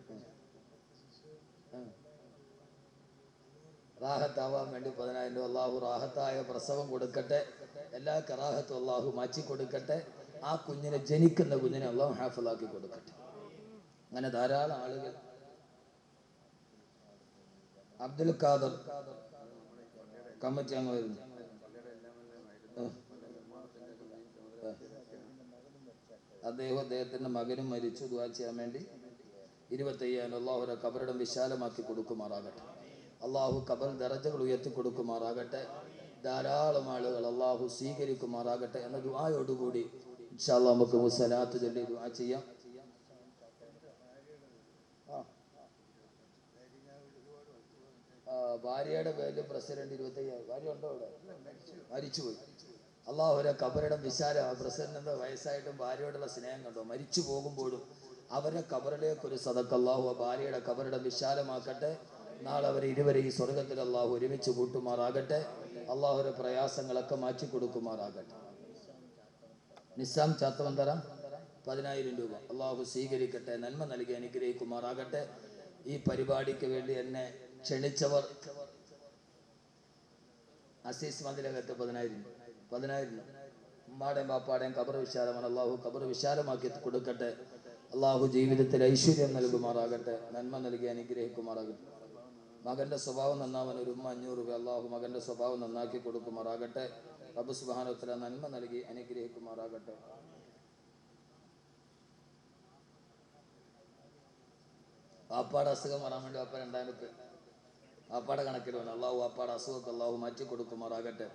റാഹത്താവാൻ വേണ്ടി 10,000 രൂപ. അള്ളാഹു റാഹത്തായ പ്രസവം കൊടുക്കട്ടെ. എല്ലാ കറാഹത്തും അള്ളാഹു മാറ്റി കൊടുക്കട്ടെ. ആ കുഞ്ഞിനെ, ജനിക്കുന്ന കുഞ്ഞിനെ അള്ളാഹു ഹാഫിളാക്കി കൊടുക്കട്ടെ. അങ്ങനെ ധാരാളം ആളുകൾ. അബ്ദുൽ ഖാദർ കമ്മിറ്റി അങ്ങ് വരുന്നു. അദ്ദേഹത്തിൻ്റെ മകനും മരിച്ചു. ദുആ ചെയ്യാൻ വേണ്ടി 25,000 അള്ളാഹുരെ കബറിടം വിശാലമാക്കി കൊടുക്കുമാറാകട്ടെ. അള്ളാഹു കബർ ദറജകൾ ഉയർത്തി കൊടുക്കുമാറാകട്ടെ. ധാരാളം ആളുകൾ അള്ളാഹു സ്വീകരിക്കുമാറാകട്ടെ എന്ന ദുആയോടുകൂടി ഇൻഷാ അല്ലാഹ് നമുക്ക് മുസലാത്ത് ചൊല്ലി ദുആ ചെയ്യാം. ഭാര്യയുടെ പേരിൽ പ്രസിഡന്റ് 25,000. ഭാര്യ ഉണ്ടോ അവിടെ? മരിച്ചുപോയി. അള്ളാഹുരെ കബറിടം വിശാലമാണ്. പ്രസിഡന്റ് വയസ്സായിട്ടും ഭാര്യയോടുള്ള സ്നേഹം കണ്ടോ? മരിച്ചു പോകുമ്പോഴും അവരെ കബറിലേക്കൊരു സദഖ അള്ളാഹു ഭാര്യയുടെ കബറിടം വിശാലമാക്കട്ടെ. നാളെ അവർ ഇരുവരെ ഈ സ്വർഗത്തിൽ അള്ളാഹു ഒരുമിച്ച് കൂട്ടുമാറാകട്ടെ. അള്ളാഹുരെ പ്രയാസങ്ങളൊക്കെ മാറ്റി കൊടുക്കുമാറാകട്ടെ. നിസാം ചാത്തവന്തറ 10,000 രൂപ അള്ളാഹു സ്വീകരിക്കട്ടെ, നന്മ നൽകി അനുഗ്രഹിക്കുമാറാകട്ടെ. ഈ പരിപാടിക്ക് വേണ്ടി എന്നെ ക്ഷണിച്ചവർ അസീസ് മന്ദിരകത്ത് 10,000 ഉമ്മാടേയും ബാപ്പാടേയും കബർ വിശാലമാണ്. അള്ളാഹു കബർ വിശാലമാക്കി കൊടുക്കട്ടെ. അള്ളാഹു ജീവിതത്തിൽ ഐശ്വര്യം നൽകുമാറാകട്ടെ, നന്മ നൽകി അനുഗ്രഹിക്കുമാറാകട്ടെ. മകന്റെ സ്വഭാവം നന്നാവാൻ ഒരു ഉമ്മ 500 രൂപ അള്ളാഹു മകന്റെ സ്വഭാവം നന്നാക്കി കൊടുക്കുമാറാകട്ടെ. റബ്ബ് സുബ്ഹാനഹു വ തആല നന്മ നൽകി അനുഗ്രഹിക്കുമാറാകട്ടെ. വാപ്പാടെ അസുഖം വരാൻ വേണ്ടി വാപ്പ 2000 വാപ്പാടെ കണക്കിൽ വേണം. അള്ളാഹു വാപ്പാടെ അസുഖമൊക്കെ അള്ളാഹു മാറ്റി കൊടുക്കുമാറാകട്ടെ.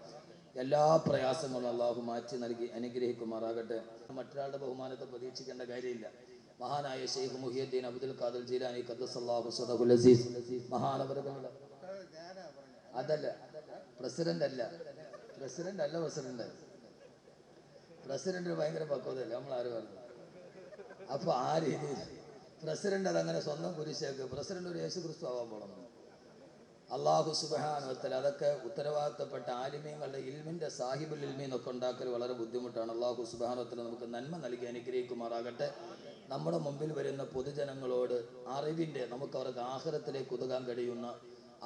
എല്ലാ പ്രയാസങ്ങളും അള്ളാഹു മാറ്റി നൽകി അനുഗ്രഹിക്കുമാറാകട്ടെ. മറ്റൊരാളുടെ ബഹുമാനത്തെ പ്രതീക്ഷിക്കേണ്ട കാര്യമില്ല. മഹാനായ ശൈഖ് മുഹിയുദ്ദീൻ അബ്ദുൽ ഖാദിർ ജീലാനി ഖദ്ദസല്ലാഹു സിറഹുൽ അസീസ് മഹാനവറുകളുടെ അതല്ല പ്രസിഡന്റ് അല്ല പ്രസിഡന്റ് ഭയങ്കര പക്വതയല്ല, നമ്മൾ ആര് പറഞ്ഞു. അപ്പൊ ആ രീതിയിൽ പ്രസിഡന്റ് അതങ്ങനെ സ്വന്തം കുരിശേക്ക് പ്രസിഡന്റ് ഒരു യേശു ക്രിസ്തു ആവാൻ പോകണം. അള്ളാഹു സുബ്ഹാനഹു വ തആല അതൊക്കെ ഉത്തരവാദിത്തപ്പെട്ട ആലിമീങ്ങളുടെ ഇൽമിന്റെ സാഹിബുൽ ഇൽമി എന്നൊക്കെ ഉണ്ടാക്കൽ വളരെ ബുദ്ധിമുട്ടാണ്. അള്ളാഹു സുബ്ഹാനഹു വ തആല നമുക്ക് നന്മ നൽകി അനുഗ്രഹിക്കുമാറാകട്ടെ. നമ്മുടെ മുമ്പിൽ വരുന്ന പൊതുജനങ്ങളോട് അറിവിൻ്റെ നമുക്ക് അവർക്ക് ആഖിറത്തിലേക്ക് ഉതകാൻ കഴിയുന്ന,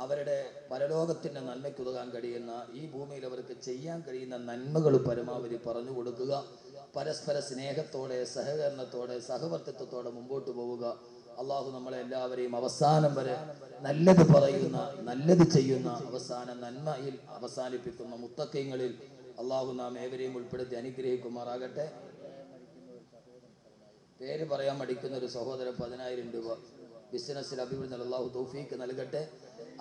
അവരുടെ പരലോകത്തിൻ്റെ നന്മയ്ക്ക് ഉതകാൻ കഴിയുന്ന, ഈ ഭൂമിയിൽ അവർക്ക് ചെയ്യാൻ കഴിയുന്ന നന്മകൾ പരമാവധി പറഞ്ഞു കൊടുക്കുക. പരസ്പര സ്നേഹത്തോടെ സഹകരണത്തോടെ സഹവർത്തിത്വത്തോടെ മുമ്പോട്ട് പോവുക. അള്ളാഹു നമ്മളെ എല്ലാവരെയും അവസാനം വരെ നല്ലത് പറയുന്ന, നല്ലത് ചെയ്യുന്ന, അവസാന നന്മയിൽ അവസാനിപ്പിക്കുന്ന മുത്തഖീങ്ങളിൽ അള്ളാഹു നാം ഏവരെയും ഉൾപ്പെടുത്തി അനുഗ്രഹിക്കുമാറാകട്ടെ. പേര് പറയാൻ മടിക്കുന്ന ഒരു സഹോദരൻ 10,000 രൂപ ബിസിനസ്സിൽ അഭിവൃദ്ധി അള്ളാഹു തൗഫീക്ക് നൽകട്ടെ.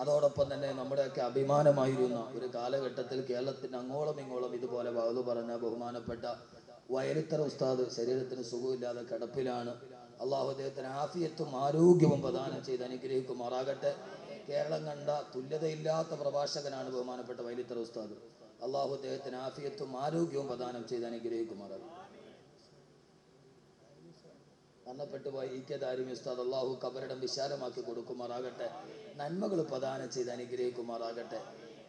അതോടൊപ്പം തന്നെ നമ്മുടെയൊക്കെ അഭിമാനമായിരുന്ന ഒരു കാലഘട്ടത്തിൽ കേരളത്തിന് അങ്ങോളം ഇങ്ങോളം ഇതുപോലെ വഅദ് പറഞ്ഞ ബഹുമാനപ്പെട്ട വയലിത്തറ ഉസ്താദ് ശരീരത്തിന് സുഖമില്ലാതെ കിടപ്പിലാണ്. അള്ളാഹു അദ്ദേഹത്തിന് ആഫിയത്തും ആരോഗ്യവും പ്രദാനം ചെയ്ത് അനുഗ്രഹിക്കുമാറാകട്ടെ. കേരളം കണ്ട തുല്യതയില്ലാത്ത പ്രഭാഷകനാണ് ബഹുമാനപ്പെട്ട വയലിത്തറ ഉസ്താദ്. അള്ളാഹു അദ്ദേഹത്തിന് ആഫിയത്തും ആരോഗ്യവും പ്രദാനം ചെയ്ത് അനുഗ്രഹിക്കുമാറാകട്ടെ. മരണപ്പെട്ടു പോയ ഇ കെ ദാരിമി ഉസ്താദ് അള്ളാഹു കബറിടം വിശാലമാക്കി കൊടുക്കുമാറാകട്ടെ. നന്മകൾ പ്രദാനം ചെയ്ത് അനുഗ്രഹിക്കുമാറാകട്ടെ.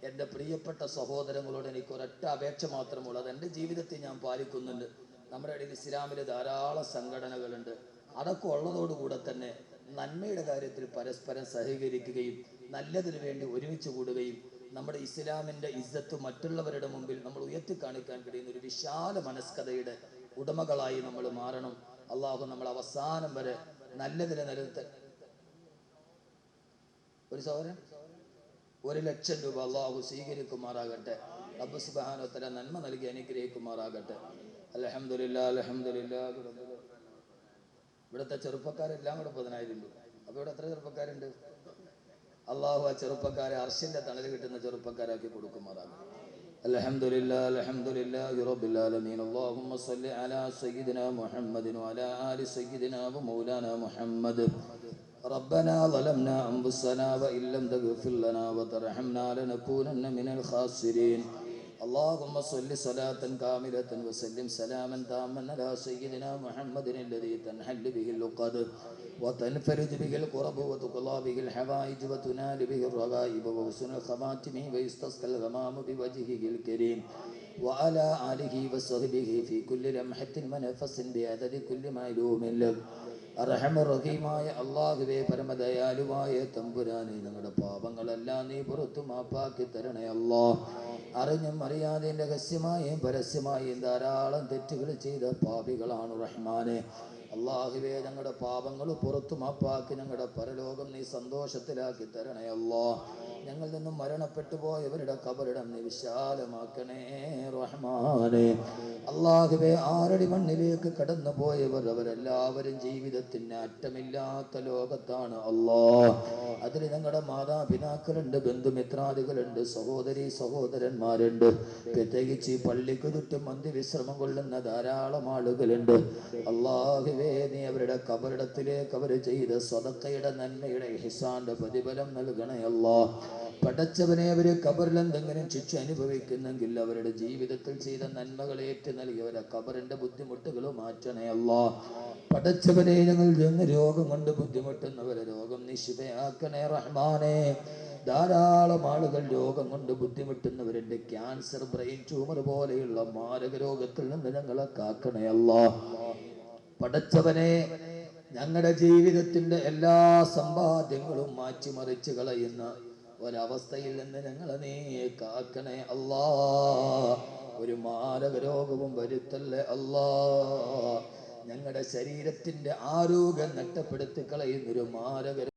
എൻ്റെ പ്രിയപ്പെട്ട സഹോദരങ്ങളോട് എനിക്ക് ഒരൊറ്റ അപേക്ഷ മാത്രമുള്ളത്, എൻ്റെ ജീവിതത്തിൽ ഞാൻ പാലിക്കുന്നുണ്ട്. നമ്മുടെ ഇടയിൽ ഇസ്ലാമിൽ ധാരാളം സംഘടനകളുണ്ട്. അതൊക്കെ ഉള്ളതോടുകൂടെ തന്നെ നന്മയുടെ കാര്യത്തിൽ പരസ്പരം സഹകരിക്കുകയും നല്ലതിനു വേണ്ടി ഒരുമിച്ച് കൂടുകയും നമ്മുടെ ഇസ്ലാമിൻ്റെ ഇസ്സത്ത് മറ്റുള്ളവരുടെ മുമ്പിൽ നമ്മൾ ഉയർത്തി കാണിക്കാൻ കഴിയുന്ന ഒരു വിശാല മനസ്കതയുടെ ഉടമകളായി നമ്മൾ മാറണം. അള്ളാഹു നമ്മൾ അവസാനം വരെ നല്ലതിനെ നിലനിർത്ത. ഒരു സഹോദരൻ 1,00,000 രൂപ അള്ളാഹു സ്വീകരിക്കുമാറാകട്ടെ. റബ്ബ് സുബ്ഹാനഹു വ തആല നന്മ നൽകി അനുഗ്രഹിക്കുമാറാകട്ടെ. അൽഹംദുലില്ലാഹ് അൽഹംദുലില്ലാഹ്. ഇവിടുത്തെ ചെറുപ്പക്കാരെല്ലാം കൂടെ 10,000 രൂപ. അപ്പോൾ ഇവിടെ എത്ര ചെറുപ്പക്കാരുണ്ട്? അള്ളാഹു ആ ചെറുപ്പക്കാരെ അർശിന്റെ തണൽ കിട്ടുന്ന ചെറുപ്പക്കാരാക്കി കൊടുക്കുമാറാകട്ടെ. അൽഹംദുലില്ലാഹ് അൽഹംദുലില്ലാഹി റബ്ബിൽ ആലമീൻ. അല്ലാഹുമ്മ സ്വല്ലി അലാ സയ്യിദിനാ മുഹമ്മദിൻ വഅലാ ആലി സയ്യിദിനാ വമൗലാനാ മുഹമ്മദ്. ربنا ظلمنا أنفسنا وإن لم تغفر لنا وترحمنا لنكونن من الخاسرين. اللهم صل صلاة كاملة وسلم سلاما تاما على سيدنا محمد الذي تنحل به اللقد وتنفرج به الكرب وتقضى به الحوائج وتنال به الرغائب وحسن الخواتم ويستسقى الغمام بوجهه الكريم وعلى آله وصحبه في كل لمحة ونفس بعدد كل معلوم له. അർഹമർ-റഹീമായ അല്ലാഹുവേ, പരമദയാലുവായ തമ്പുരാനെ, ഞങ്ങളുടെ പാപങ്ങളെല്ലാം നീ പുറത്തു മാപ്പാക്കി തരണേ അല്ലാഹ്. അറിഞ്ഞും അറിയാതെ രഹസ്യമായും പരസ്യമായും ധാരാളം തെറ്റുകൾ ചെയ്ത പാപികളാണ് റഹ്മാനെ. അല്ലാഹുവേ, ഞങ്ങളുടെ പാപങ്ങൾ പുറത്തു മാപ്പാക്കി ഞങ്ങളുടെ പരലോകം നീ സന്തോഷത്തിലാക്കി തരണേ അല്ലാഹ്. ഞങ്ങളിൽ നിന്നും മരണപ്പെട്ടു പോയവരുടെ കബറിടം നീ വിശാലമാക്കണേ റഹ്മാനെ. അല്ലാഹുവേ, ആറടി മണ്ണിലേക്ക് കടന്നു പോയവർ അവരെല്ലാവരും ജീവിതത്തിന് അറ്റമില്ലാത്ത ലോകത്താണ് അല്ലാ. അതിൽ ഞങ്ങളുടെ മാതാപിതാക്കളുണ്ട്, ബന്ധുമിത്രാദികളുണ്ട്, സഹോദരി സഹോദരന്മാരുണ്ട്. പ്രത്യേകിച്ച് ഈ പള്ളിക്ക് ചുറ്റും അന്ത്യവിശ്രമം കൊള്ളുന്ന ധാരാളം ആളുകളുണ്ട്. അല്ലാഹുവേ, നീ അവരുടെ കബറിടത്തിലേക്ക് അവർ ചെയ്ത സ്വതക്കയുടെ നന്മയുടെ ഇഹ്സാന്റെ പ്രതിഫലം നൽകണേ അല്ലാ. പടച്ചവനെ, അവര് കബറിൽ എന്തെങ്കിലും ശിക്ഷ അനുഭവിക്കുന്നെങ്കിൽ അവരുടെ ജീവിതത്തിൽ ചെയ്ത നന്മകൾ ഏറ്റു നൽകി അവരുടെ കബറിന്റെ ബുദ്ധിമുട്ടുകൾ മാറ്റണേ അല്ലാ. പടച്ചവനെ, ഞങ്ങൾ രോഗം കൊണ്ട് ബുദ്ധിമുട്ടുന്നവരെ രോഗം നീ ശിഫയാക്കണേ റഹ്മാനെ. ധാരാളം ആളുകൾ രോഗം കൊണ്ട് ബുദ്ധിമുട്ടുന്നവരുണ്ട്. ക്യാൻസർ, ബ്രെയിൻ ട്യൂമർ പോലെയുള്ള മാരക രോഗത്തിൽ നിന്ന് ഞങ്ങളെ കാക്കണേ അല്ലാ. പടച്ചവനെ, ഞങ്ങളുടെ ജീവിതത്തിന്റെ എല്ലാ സമ്പാദ്യങ്ങളും മാറ്റിമറിച്ച് കളയുന്ന ഒരവസ്ഥയിൽ നിന്ന് ഞങ്ങളെ നീ കാക്കണേ അല്ലാ. ഒരു മാരക രോഗവും വരുത്തല്ലേ അല്ലാ. ഞങ്ങളുടെ ശരീരത്തിന്റെ ആരോഗ്യം നഷ്ടപ്പെടുത്തി കളയുന്നൊരു മാരക